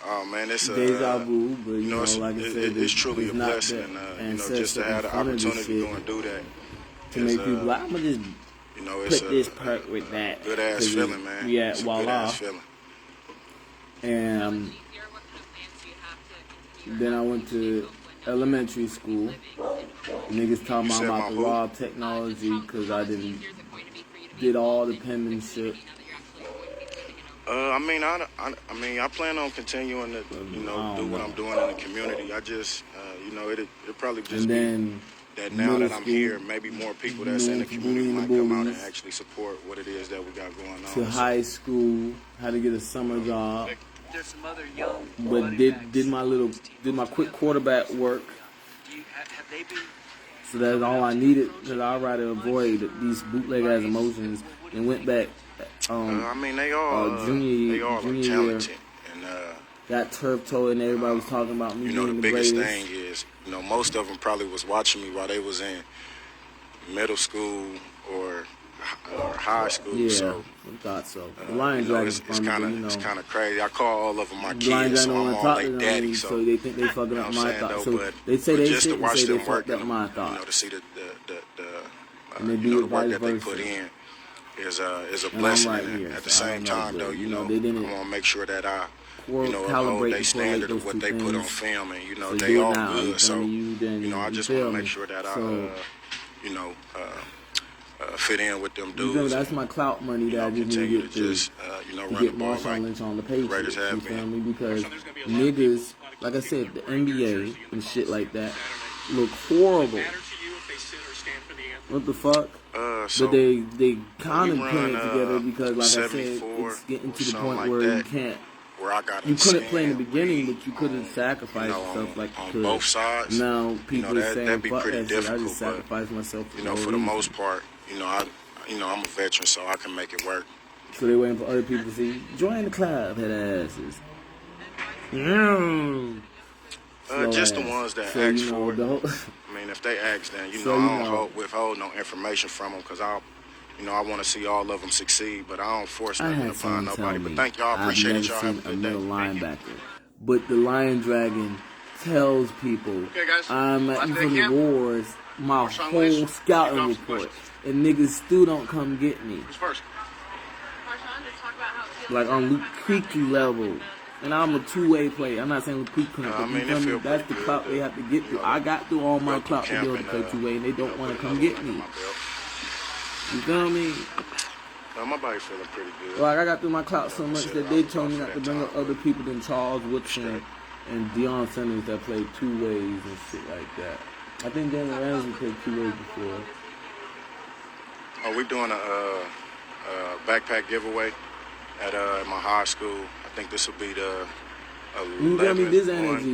Oh man, it's Deja vu, but you know, it's, like I said, it's truly a not blessing, the and you know, just to have the opportunity to go and do that to make people like, I'm gonna just you know, it's put this perk with that. good ass feeling, man. Yeah, It's a voila. good ass feeling. And then I went to elementary school. Niggas talking said about my the who? raw technology because I did all the penmanship. I mean, I plan on continuing to, you know, do what I'm doing in the community. I just, you know, it'll probably just And be then that now that I'm school, here, maybe more people that's in the community might come out and actually support what it is that we got going on. to high school, had to get a summer job, There's some other young but running did backs. my quick quarterback work. Have they been? So that's all I needed because I'd rather avoid these bootleg ass emotions and went back. I mean, they all junior are year, talented, and got turf toe and everybody was talking about me you know, being the the biggest greatest. thing is, you know, most of them probably was watching me while they was in middle school or high school. Yeah, So I thought so. The Lion you know, Dragon's it's funny, kind but of you know, it's kind of crazy. I call all of them my Lion kids, Dragon so don't I'm want to all talk like to daddy. them, So so they think they fucking you know up what I'm my saying, thoughts. though, So but they say but they just shit to and watch say they them fucked working, up my you know, thoughts. to see And they you do know, it the work vice that they versa. put in is a And I'm blessing. right And here, at the so I same don't know, time, but, though, you you know, know, they I didn't want to make sure that I, you know, calibrate uphold their and standard correlate of what those they two put on things. film, and you know, So they do it all now, you good. feel So me? you know, I You just feel want to me? make sure that So, I, you know, fit in with them you feel me? dudes. That's and, my clout money you that know, I just need continue to to get to. just, you know, To run the get ball Marshawn right. Lynch on the Raiders Patriots, have you been. feel me? Because niggas, like I said, the NBA and shit like that look horrible. Matter to you if they sit or stand for the anthem? What the fuck? So But they kind we of put it run, together because, like I said, 74 it's getting or to the something point like where you that, can't. where I got You couldn't play in the stand, beginning, read but you couldn't on, sacrifice you know, yourself like you on could. both sides. Now people are saying, that'd be fuck pretty that shit. I difficult, just but, sacrifice myself for you know, no for the reason. most part, you know, I'm a veteran, so I can make it work. So they waiting for other people to see. Join the club, head asses. Yeah. Just the ones that so, ask you know, for it. the whole, I mean, if they ask, then So, I don't withhold no information from them because I want to see all of them succeed, but I don't force I nothing had upon someone tell nobody. me But thank y'all, I've appreciate never it. Y'all seen have a a good male day. linebacker, but the Lion Dragon tells people Okay, guys. I'm Last at day from the camp. wars, my Marshawn whole Lynch, scouting kickoff report, questions. and niggas still don't come get me. Who's first? Marshawn, just talk about how it feels Like to on Luke kind of Creaky have, like, level. And I'm a two-way player. I'm not saying Luke Creek couldn't, I but you mean, feel it me? feel That's the pretty good clout to, they have to get you through. know, I got through all my go through clout to be camp able to and, play two-way, and they don't want to put come another get one me. under my belt. You feel me? My body feeling pretty good. Like I got through my clout so much that they told me for not to that bring up time, other people than Charles Woodson Straight. and Deion Sanders that played two ways and shit like that. I think Daniel Ramsey played two ways before. Oh, we're doing a backpack giveaway at my high school. I think this will be the 11th You feel me? This one. energy.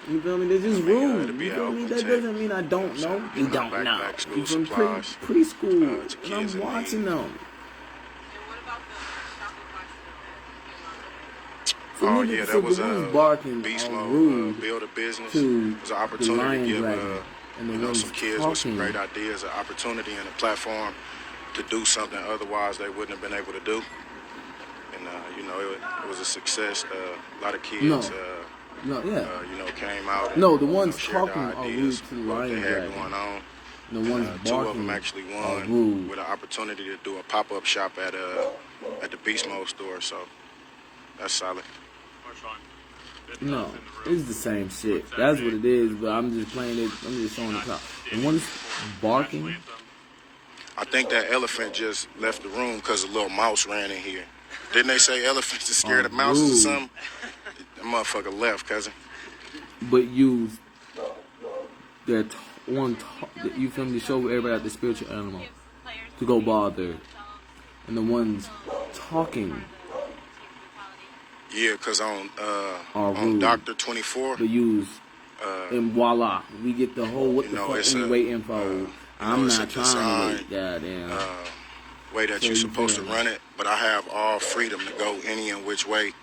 You feel me? This is I mean, rude. it'll be You an feel me? open That tip. doesn't mean I don't You know what know. I'm saying? You Giving out don't know. backpack, school You from supplies, preschool, to and I'm kids in watching need. them. And what about the shopping boxes? So Oh niggas, yeah, so that was the ones barking beast are mode. rude Build a business. to It was an the opportunity Lion to give Dragon, and the ones some kids with some talking. great ideas, an opportunity and a platform to do something otherwise they wouldn't have been able to do. And it was a success. A lot of kids, No, yeah. came out. And, No, the ones shared their talking are ideas, rude to the what Lion they had Dragon. going on. The ones Two of barking them actually are won rude. with an opportunity to do a pop-up shop at the Beast Mode store. So that's solid. Marshawn, that No, dust in the room. it's the same shit. That's what it is, but I'm just playing it. I'm just showing the clout. The ones barking, I think that elephant just left the room because a little mouse ran in here. Didn't they say elephants are scared of mouses or rude. something? That motherfucker left, cousin. but use their you feel me, to show everybody the spiritual animal Gives players to go bother, themselves and the ones talking team mentality. Yeah, because on rude. Doctor 24, to use, and voila, we get the whole what the fuck it's we a, waiting for. I'm it's a not trying to design, wait, goddamn. way that So you're you supposed to feel me? run it, but I have all freedom to go any and which way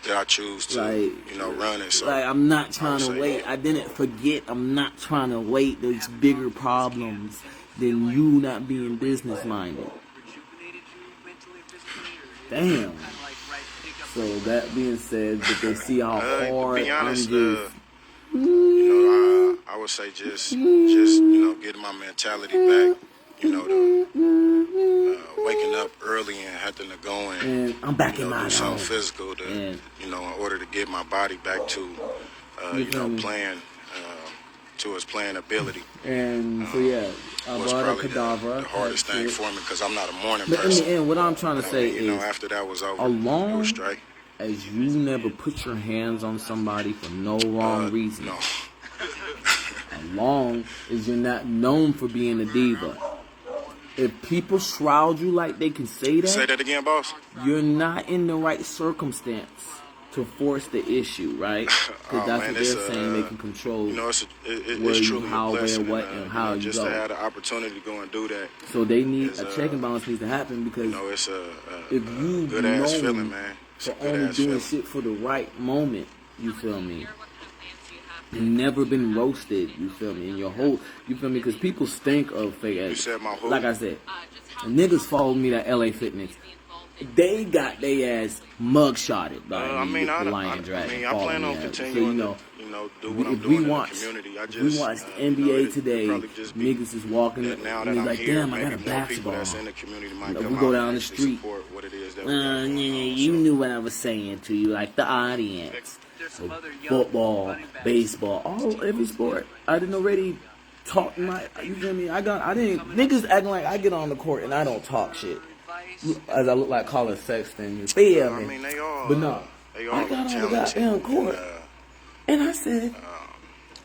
that I choose to, run it. So Like, I'm not trying to say wait. yeah. I didn't forget. I'm not trying to wait. There's bigger problems than you not being business minded. Rejuvenated you mentally, physically, or Damn. kind of like right pick up So that being said, but they see how to hard be honest, I'm just. I would say just getting my mentality back. Waking up early and having to go And I'm back in my do something zone. physical to, And- in order to get my body back to, You feel me? playing, to its playing ability. And so yeah, I Was brought a probably cadaver. the hardest type thing shit. for me because I'm not a morning But in person. the end, what I'm trying to I say mean, is, after that was over, it along was straight. as you never put your hands on somebody for no wrong reason, No. long as you're not known for being a diva. If people shroud you like they can say Say that, that again, boss. you're not in the right circumstance to force the issue, right? Because Oh, that's man, what it's they're saying they can control. It's where you, truly how, a where, blessing. what, and how you just go. to have the opportunity to go and do that. So they need It's, a check and balance needs to happen because It's a if you good ass known feeling, man. It's a for good only ass doing feeling. shit for the right moment, you feel me? What kind of plans do you have? And never been roasted, you feel me? And your whole, you feel me? Because people stink of fake ass. You said my who? Like I said, Just how niggas followed me to LA Fitness. be involved in They got their ass mugshotted by I mean, the Lion Dragon. I plan following on me. continuing So, to, do what I'm if doing we in watch, the community. I if just, we watched it'd NBA today, probably just be niggas is walking that up now and that they I'm like, here, damn, I got a maybe more people basketball. that's in the community might You know, come we go out down and the actually street. support what it is that we got going on. You So, knew what I was saying to you, like the audience. There's some other young Football, running backs. baseball, every sport. I didn't already talk my. You feel me? I didn't. Niggas acting like I get on the court and I don't talk shit. Advice. As I look like Colin Sexton, you feel I me? mean, they all, But no, they all I got on the talented. goddamn court, And, and I said,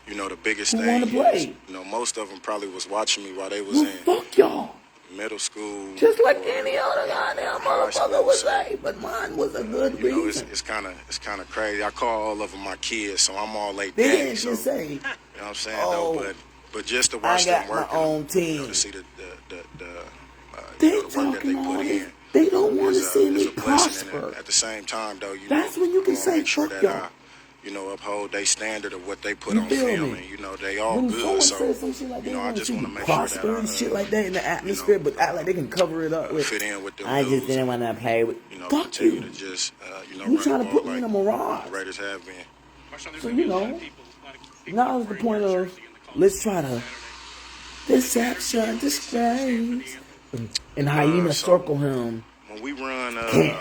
the biggest Who thing wanna is, play? most of them probably was watching me while they was well, in fuck y'all. middle school. Just like or, any other goddamn high school, motherfucker would so, say, but mine was a good reason. it's kind of crazy. I call all of them my kids, so I'm all late They daddy. didn't So, just say, you know what I'm saying? oh, though, but just to I watch got them my working, own team. to see the They the work that talking they all put this. in. They don't want to is see is me a blessing. prosper. And at the same time, though, That's when you I can wanna say, make sure fuck that y'all. you know, uphold their standard of what they put You on feel film, me? and you know they all When good. someone So says some shit like you that, know, I just want to make prosper sure that and I, shit like that in the atmosphere, but act like they can cover it up with. fit in with them I just dudes didn't and, want to play with. you know, Fuck continue you. to just you know You run trying the to ball put me in like a mirage. the Raiders have been. Marshawn, there's So, gonna you be a lot know, of people now is the wearing point your of jersey in the let's Coliseum try to Saturday. deception, disgrace, and hyena So circle him. when we run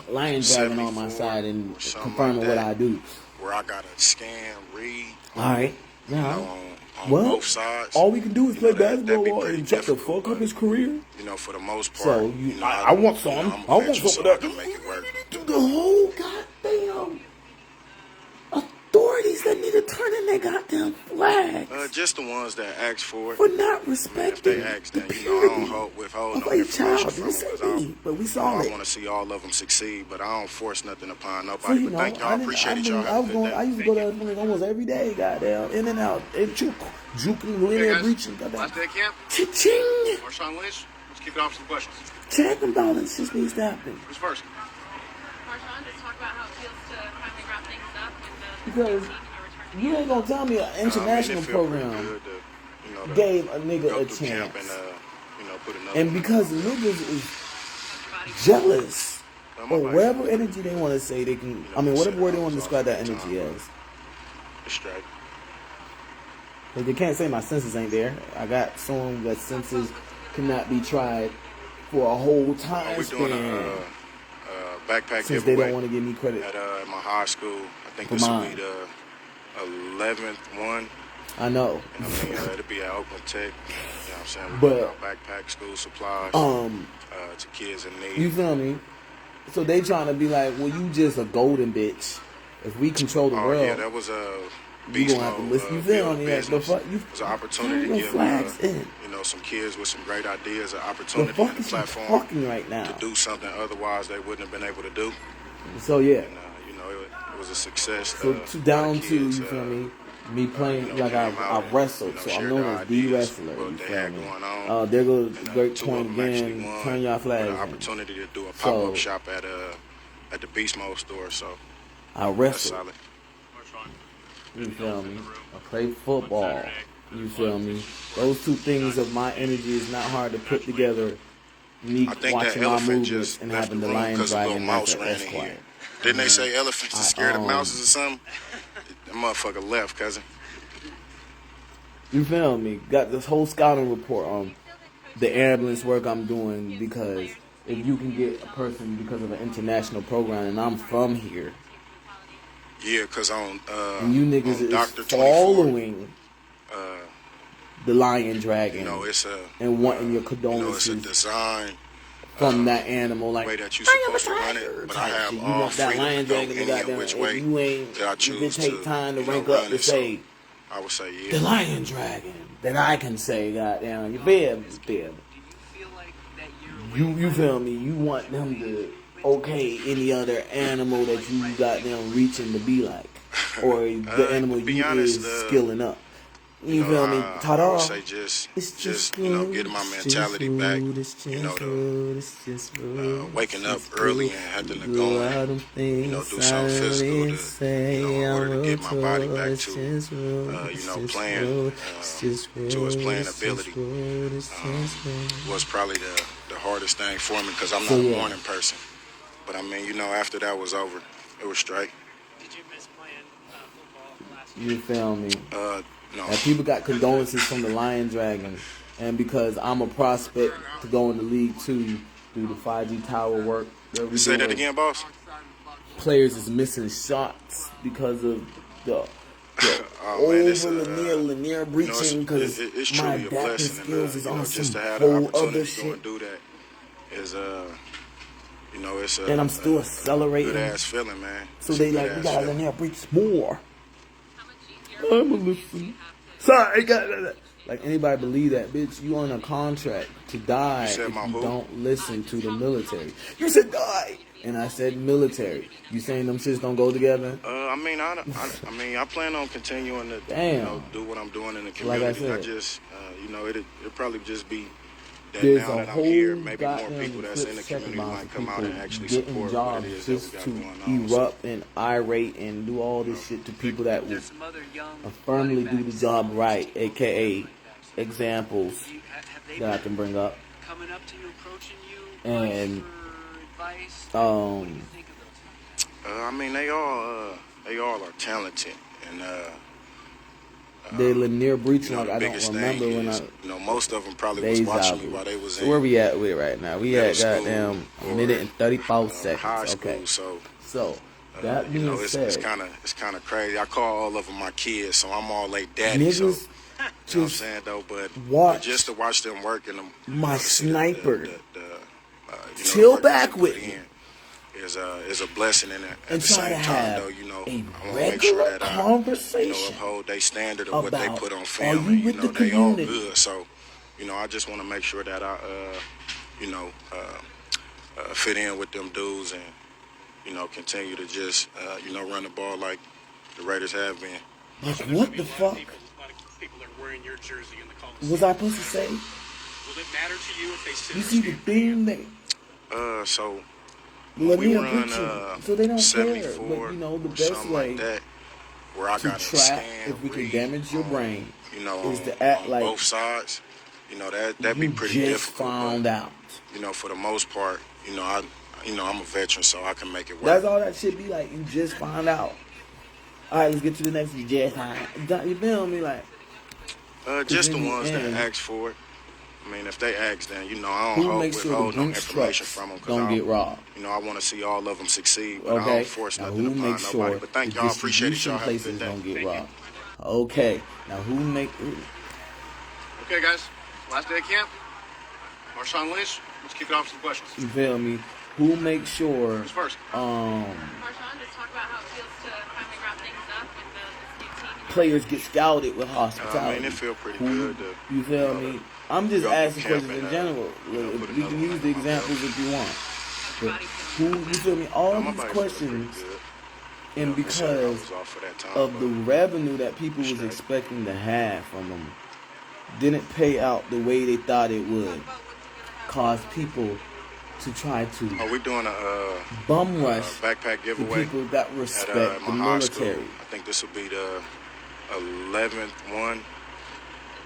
Lion dragon on my 74 side and or something confirming like what that, I do. where I gotta scan, read, All right. you know, Now, on well, both sides. all we can do is you play know, that'd be basketball pretty and try to difficult, fuck up but, his career. you know, for the most part, So you know, I want some. You know, I'm I want eventual, some so of I that. can make it work. Do the whole goddamn authorities that need to turn in their goddamn flags Just the ones that ask for it. for not I mean, if respecting they ask, the then you know I purity don't withhold of no a information child. from You them because say me, but we saw I it. want to see all of them succeed, but I don't force nothing upon nobody. So, you but know, thank y'all, appreciate it. Y'all have a good I day. used to go there almost every day, goddamn, in and out, and juking, linear guys. breaching, goddamn. Last day of camp. Cha-ching! Marshawn Lynch, let's kick it off with some questions. Check and balance just needs to happen. Who's first? Marshawn, just talk about how it feels to finally wrap things up with the Because team and a return. you ain't gonna tell me an international it feel pretty program good to, you know, to gave a nigga go a through camp chance. and you know, put another And one because on. niggas is jealous, my or bad. whatever energy they want to say, they can, I mean, whatever word they want to describe that energy as. It's straight. Because they can't say my senses ain't there. I got someone that senses cannot be tried for a whole time We're doing span. a backpack Since they giveaway don't want to give me credit. at my high school. I think For this will mine. be the 11th one. I know. And I mean, it'll be at Oakland Tech. You know what I'm saying? We're But, giving out backpack, school supplies to kids in need. You feel me? So they trying to be like, well, you just a golden bitch. If we control the world, yeah, that was a you beast gonna have to mode. listen. You feel me? Like, the Business. fuck, It was an opportunity turn to your flags give in. you know, some kids with some great ideas an The opportunity fuck and a is you platform talking right now? to do something otherwise they wouldn't have been able to do. So yeah. And you know, it was a success. So down the to, kids, you feel me? Me playing, you know, like came out I and, wrestled, you know, so I'm shared known their as the ideas, wrestler, what you they feel had me? going on. There goes And, great two point of them actually again, won turn your with flags an in. opportunity to do a So, pop-up shop at the Beast Mode store, so I that's wrestled, solid. Marshawn, you feel me? I play football, you feel me? Those two things of my energy is not hard to put together. Me I think that watching my elephant movements just and left the having the room lion because a little dragon mouse as an ran in esquire. here. Didn't they say elephants are scared of mouses or something? That motherfucker left, cousin. You feel me? Got this whole scouting report on the ambulance work I'm doing, because if you can get a person because of an international program and I'm from here, Yeah, because on and you niggas on is Dr. 24, following the lion dragon you know, it's a and wanting your you know, it's a condolences design from that animal, like way that you I am a supposed to run tiger it, but I type have shit. You all want that freedom lion to go dragon to any of goddamn, which if way you ain't, that I you can choose take to, time to you know, rank run up to it. So say I would say the yeah. lion dragon that I can say, goddamn, you feel me? Do you feel like that you're You feel me? You want them to okay any other animal that you got them reaching to be like, or the animal to be you honest, is skilling up. You know, feel me? I Ta-da! would say just you know, getting my It's mentality just back. food, it's You know, just to food, it's just food, waking it's up just early food. and having to You go out and of things, you know, do something physical and to say you know, in order to get my body back it's to just food, you it's know, just playing food, it's just food, to its playing it's just ability. food, it's just food. Was probably the hardest thing for me because I'm So, not a yeah. morning person. But I mean, you know, after that was over, it was straight. Did you miss playing football last year? You feel me? No. And people got condolences from the Lion Dragon. And because I'm a prospect to go in the league too, through the 5G tower work that we Say that doing, again, boss. players is missing shots because of the Oh, man, it's linear breaching, because it's my truly a adaptive blessing, skills and is you know, on just some to have the whole opportunity other to go shit. and do that is you know, it's a And I'm still accelerating. good ass feeling, man. So It's they a like, good we ass gotta feeling. linear breach more. How much easier I'm a do you listen. have to Sorry, got like anybody believe that, bitch? You on a contract to die You said if my you who? don't listen to the military. You said die, and I said military. You saying them shits don't go together? I mean, I plan on continuing to, you Damn. know, do what I'm doing in the Like I community. I said. just, you know, it'll probably just be that there's now a that I'm here, whole maybe more goddamn people that's in the eclipse check community about might come out people and actually getting support what jobs it is that we just got to going on. So, erupt and irate and do all this shit to people that will There's some other young firmly do the running job backs, right, team aka like that. So examples have they that I been can bring up. coming up to you, approaching you And for advice? What do you think of those? I mean, they all are talented, and they linear breaching you know, like the I don't biggest remember thing when is, most of them probably was days watching out. me while they was So where in we at with right now? We middle at goddamn school a minute and 34 high seconds. school. Okay. So So that you being know, it's said, kind of crazy. I call all of them my kids, so I'm all like daddy. So, you know niggas what I'm just saying though, but watch just to watch them work and them, my to see sniper you know, the chill work that back they with put me in is a blessing, and at and the try to same time have though, you know, a I want to make regular sure that I, conversation uphold their standard of what they about put on are film, you and with the they all community? good. So, I just want to make sure that I, fit in with them dudes and continue to just run the ball like the Raiders have been. Like So there's what gonna be the a lot fuck of people that are wearing your jersey in the Coliseum. was I supposed to say? Will it matter to you if they sit You or see the stand? thing that So when we linear run breaching, so they don't care. 74 But the or best something way like that, where I to got to trap scan, if we can read damage your on, brain is on, to act on like both sides, that'd be you pretty just difficult. found But out. for the most part, I'm a veteran, so I can make it work. That's all that shit be like. You just found out. All right, let's get to the next. You just found out. You feel me? Like Just the in the ones that end, ask for it. I mean, if they ask, then I who don't makes sure the withhold no Brinks information trucks from them don't get robbed? I want to see all of them succeed, but I Okay. don't force Now nothing who upon makes nobody. sure But the thank y'all, appreciate it. distribution Y'all have a places good day. don't get robbed? Okay. Now who make? Okay, guys. Last day of camp. Marshawn Lynch. Let's kick it off with some questions. You feel me? Who makes sure? Who's first? Marshawn, just talk about how it feels to finally wrap things up with this new team. Players get scouted with hospitality. I mean, it feel pretty good. You feel me? I'm just go through asking camp questions in and, general. put We another can one use the under my belt. examples if you want. But Body who, you feel me? All My these body's feeling questions, pretty good. and They said I because was off for that time, of but the revenue that people was Straight. expecting to have from them, didn't pay out the way they thought it would, cause people to try to we're doing a bum rush backpack the giveaway people that at respect my the high school. military. I think this will be the 11th one,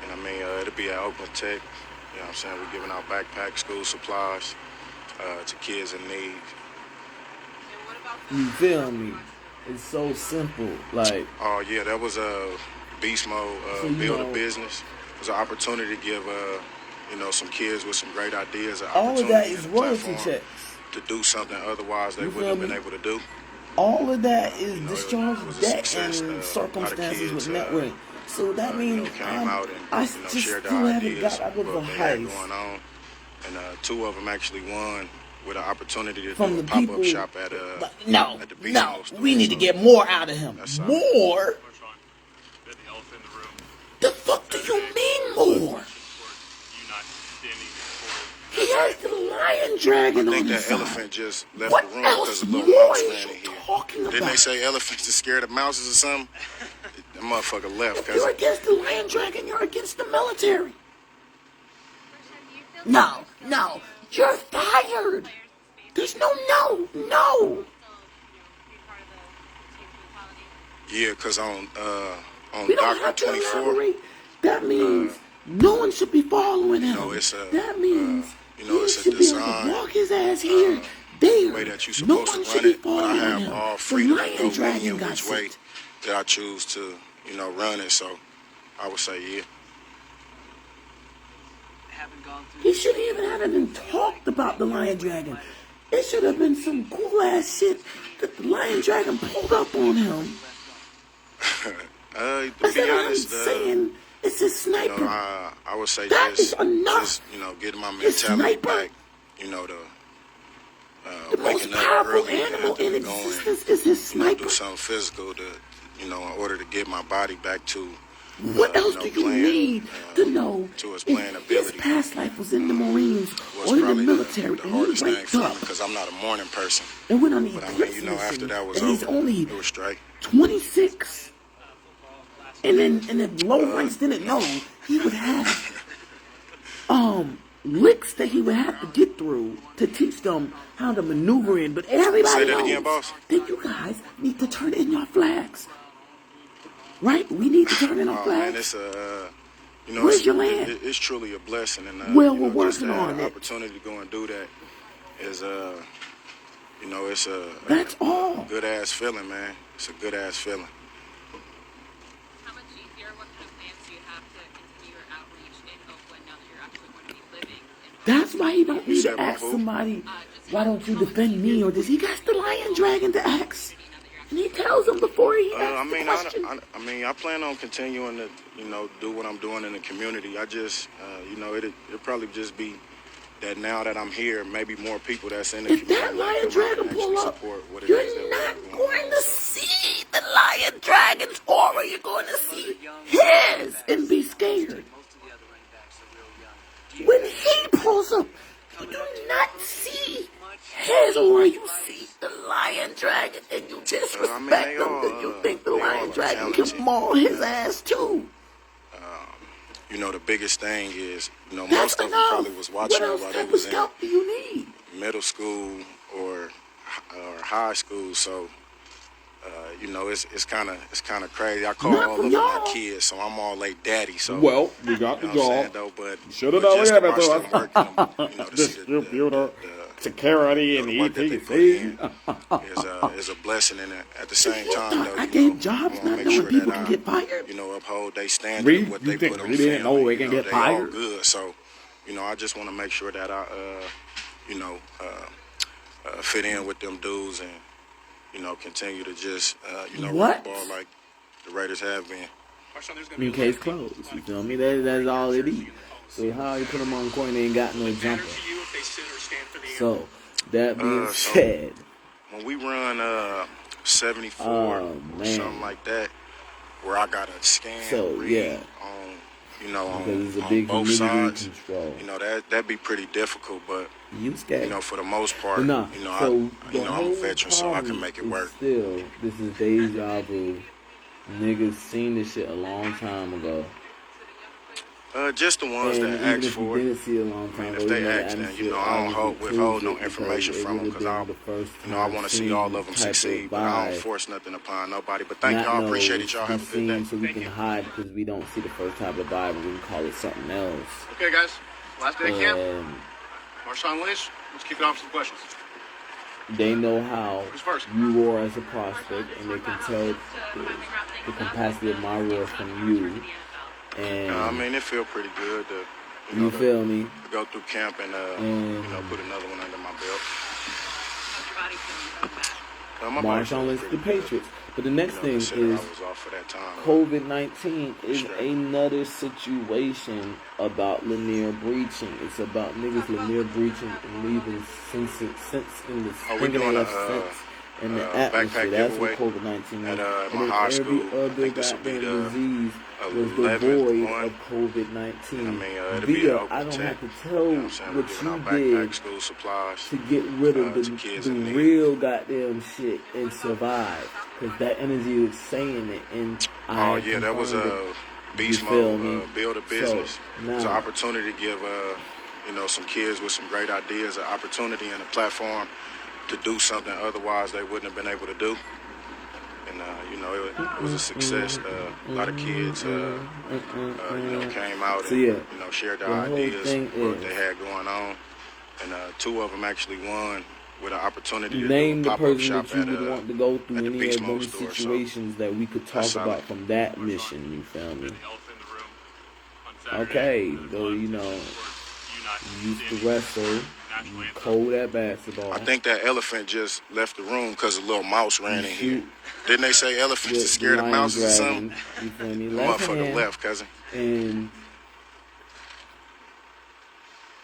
and I mean it'll be at Oakland Tech. You know what I'm saying? We're giving out backpack, school supplies to kids in need. You feel me? It's so simple. Like, Oh yeah, that was a beast mode. So, you Build know- a business. It was an opportunity to give some kids with some great ideas an all of opportunity that and is a royalty platform checks. to do something otherwise they You wouldn't have feel been me? able to do. All of that is it discharge was a debt success. A lot and of circumstances kids, with network. So that means came out and I shared just their still haven't ideas got. I go to the what they had heist going on, and two of them actually won with an opportunity to from do the a pop-up people. shop at No, at the Beast no, Mode store. we need to So get more out of him. that's More? Marshawn, they're the elephant in the room. The fuck do you mean more? For you not standing for He has the lion dragon I on think his that side. elephant just left What the room else because a little more mouse are ran you in here. talking Didn't they about? say elephants are scared of mouses or something? That motherfucker left If because you're against the lion dragon, you're against the military. No, no, you're fired. There's no. yeah, because on We don't have Doctor to 24, elaborate. That means no one should be following him. it's a, that means it's he a should be able design, to walk his ass here, there. way that you're No supposed one to should run be it, but I following have him. all The freedom to lion go when dragon and got which way sent. that I choose to, run it. So I would say, yeah. Haven't gone through. He shouldn't even have been talked about the lion dragon. It should have been some cool ass shit that the lion dragon pulled up on him. To Instead be of him honest, saying it's a sniper. I would say That is just enough. getting my This mentality sniper, back. the most Waking up powerful early and animal having in to go and, existence is his sniper. do something physical to, in order to get my body back to. What else do you playing, need to know to his if playing his ability? past life was in the Marines Was or in the probably military the and he hardest thing waked for me up because I'm not a morning person. and went on the But I eclipse mean, after mission that was and he's over, only it was straight. 26 and then low ranks didn't know he would have licks that he would have to get through to teach them how to maneuver in. But everybody Say that knows again, boss. that you guys need to turn in your flags. Right? We need to turn in our Oh flags. man, it's you know, Where's your land? It's truly a blessing, and Well, you know, we're just to working have on the it. opportunity to go and do that is you know, it's That's all. good ass feeling, man. It's a good ass feeling. How much easier, what kind of plans do you have to continue your outreach in Oakland now that you're actually going to be living in That's why he don't need said to ask who? somebody, why don't you defend me? Or does he got the lion dragon to ask? And he tells him before he asks the question. I mean, I plan on continuing to, you know, do what I'm doing in the community. I just, you know, it'll probably just be that now that I'm here, maybe more people that's in the If that community lion come out dragon and actually pull up, support what it is you're that not we're going doing. to see the lion dragon's aura. You're going to see his and be scared. Most of the other running backs are real young. Do you When he pulls up, you do not see his aura. You see the lion dragon, and you disrespect him because you think the they lion all are dragon talented. can maul his ass too. You know, the biggest thing is, you know, That's most of them enough. probably was What watching else while they type of was in scout do you need? middle school or high school, so you know, it's kind of crazy. I call Not all from of them my y'all. kids, so I'm all like daddy. So Well, we got you the know what I'm saying, job. though, but Should've but done just it to watch to them us. work, and, you know, to see Distributor, the security, you know, and the work that they put in ETC. is a blessing, and at the same You time, thought though, I you gave know, jobs I want not to make knowing sure people that can get fired? you know, uphold they standard Reed, of what you they think put on we didn't film. know they You can know, get they all fired? good, so you know, I just want to make sure that I you know, fit in with them dudes and, you know, continue to just, you know, run What? the ball like the Raiders have been. Marshawn, there's gonna be a lot Case of people- closed. You feel me? That's all it is. So how you put them on court and they ain't got no Does it matter jumper. to you if they sit or stand for the So that being So said, when we run 74 Oh, or man. something like that, where I got to scan, So, read yeah. on, you know, because it's a on big both humidity sides, control. you know, that'd be pretty difficult, but You scared. you know, for the most part, But nah, you know, so you the know, I'm whole a veteran, so I can problem make it is work. still, this is deja vu. Niggas seen this shit a long time ago. Just the ones And that even ask if you for it. didn't see it a long I time mean, ago, if they you know, the ask, then, you atmosphere know, I don't obviously withhold proves no it because information it from them would've because been the first you know, I time want to see seen all of them type succeed, of but I don't vibe. force nothing upon nobody. But thank Not y'all, no appreciate it. Y'all be have a good day. seen so we can hide because we don't see the first type of vibe and we can call it something else. Okay, guys. Last day of camp. And Marshawn Lynch. Let's kick it off with some questions. they know how Who's first? you roar as a prospect, and they can tell the capacity of my roar from you. And I mean, it feel pretty good to, you feel me? to go through camp and you know, put another one under my belt. My body's Marshawn Lynch, pretty the good. Patriots. But the next thing considering is I was off for that time. COVID-19 is Straight. another situation about Lanier breaching. It's about niggas Lanier breaching and leaving sense in the Oh, we doing left a, sense in the backpack atmosphere. That's what giveaway COVID-19 is. at, And my then high every school. I other think this will be goddamn the disease was 11th devoid one. of COVID-19. I mean, it'll be Via, open I don't tech. have to tell You know what I'm saying? We're what giving out you backpack did school supplies. to get rid of to kids in the need. real goddamn shit and survive. Because that energy is saying it. And Oh I yeah, that was confirmed a it. beast You feel mode, me? build a business. So, It's an now- opportunity to give you know, some kids with some great ideas an opportunity and a platform to do something otherwise they wouldn't have been able to do. And you know, it was a success. A lot of kids, you know, came out So, and yeah, you know, shared their the whole ideas, thing what is- they had going on, and two of them actually won with an opportunity to Name do the a pop-up person shop that you at, would want to go through at the any Beast of Mode those store. So situations that we could talk that's about solid. from that mission, you feel me? The elephant in the room on Saturday. Okay, There's a though, lot of you pitching know, sports, you not you used to standing wrestle, national you anthem. cold at basketball. I think that elephant just left the room because a little mouse ran in here. shoot Didn't they say elephants are with the scared of lion mouses or dragon, something? you feel me? The Left motherfucker hand, left, cousin. and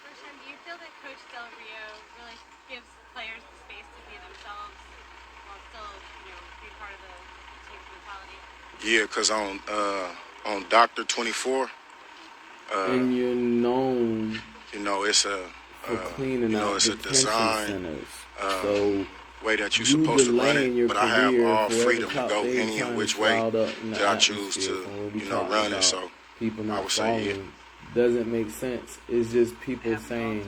Marshawn, do you feel that Coach Del Rio really gives players the space to be themselves while still, being part of the team's mentality? Yeah, because on Doctor 24, and you're known you know, it's a for cleaning you know, out it's a detention design centers. So way that you're you supposed to run delaying it, your but I have career all forever freedom to top go day any trying and to which way shroud up in the that I choose atmosphere to, from what we you know, talking run it. about So people I not would say, yeah. following doesn't make sense. It's just people saying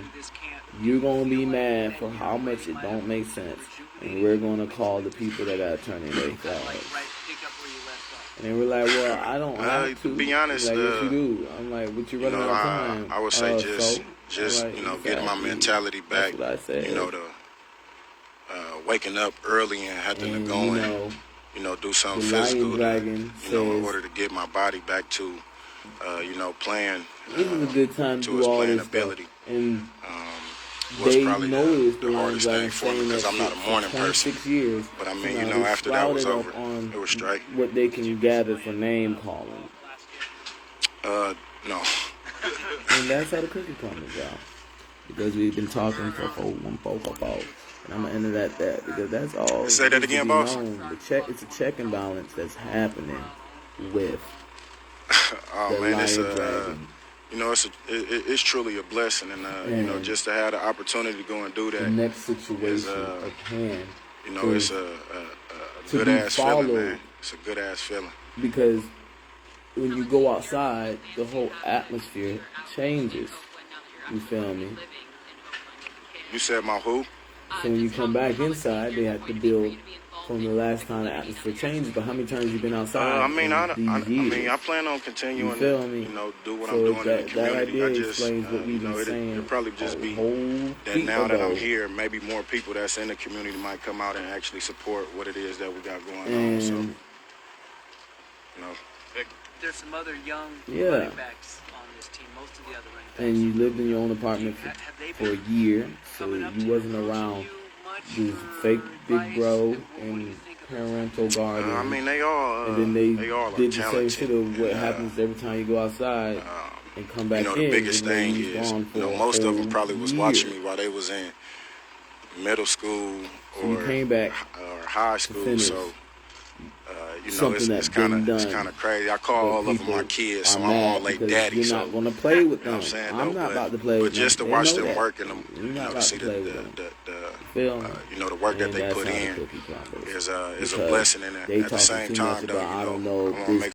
you're gonna be mad for how much it don't make sense, and we're gonna call the people that got turning their flags. And they were like, "Well, I don't have to be honest, like, yes, you do." I'm like, "But you're running out of time." I would say just right, you know, getting my mentality back. That's what I said. You know, the waking up early and having to go and you know, do something physical, in order to get my body back to you know, playing. This is a good time to do all this ability. stuff. And Was they probably noticed the hardest thing for me because I'm not a morning person. 6 years. But I mean, you know, after that was over, it was straight. What they can gather for name calling. No. And that's how the cookie comes, y'all. Because we've been talking for 4. And I'm gonna end it at that because that's all. Say that again, boss. It's a check and balance that's happening with oh man, it's you know, it's truly a blessing, and you know, just to have the opportunity to go and do that. The next situation at hand, you know, it's a good ass feeling, man. It's a good ass feeling. Because when you go outside, the whole atmosphere changes. You feel me? You said my who? So when you come back inside, they have to build from the last time the atmosphere changed. But how many times you been outside? I mean, I plan on continuing to, you know, do what I'm doing in the community. I just, you know, it'll probably just be that now that I'm here, maybe more people that's in the community might come out and actually support what it is that we got going on. So, you know, there's some other young running backs on this team. Most of the other running backs. And you lived in your own apartment for a year, so you wasn't around these fake big bro and parental guardians. I mean, they all, and then they all did the same shit of what happens every time you go outside and come back in. You know, the biggest thing is, you know, most of them probably was watching me while they was in middle school or high school. So, you know, it's kind of crazy. I call all of them my kids, so I'm all late daddy. You're not gonna play with them. I'm not about to play with them. But just to watch them work and you know, to see you know, the work that they put in is a blessing. And at the same time, though, you know, I want to make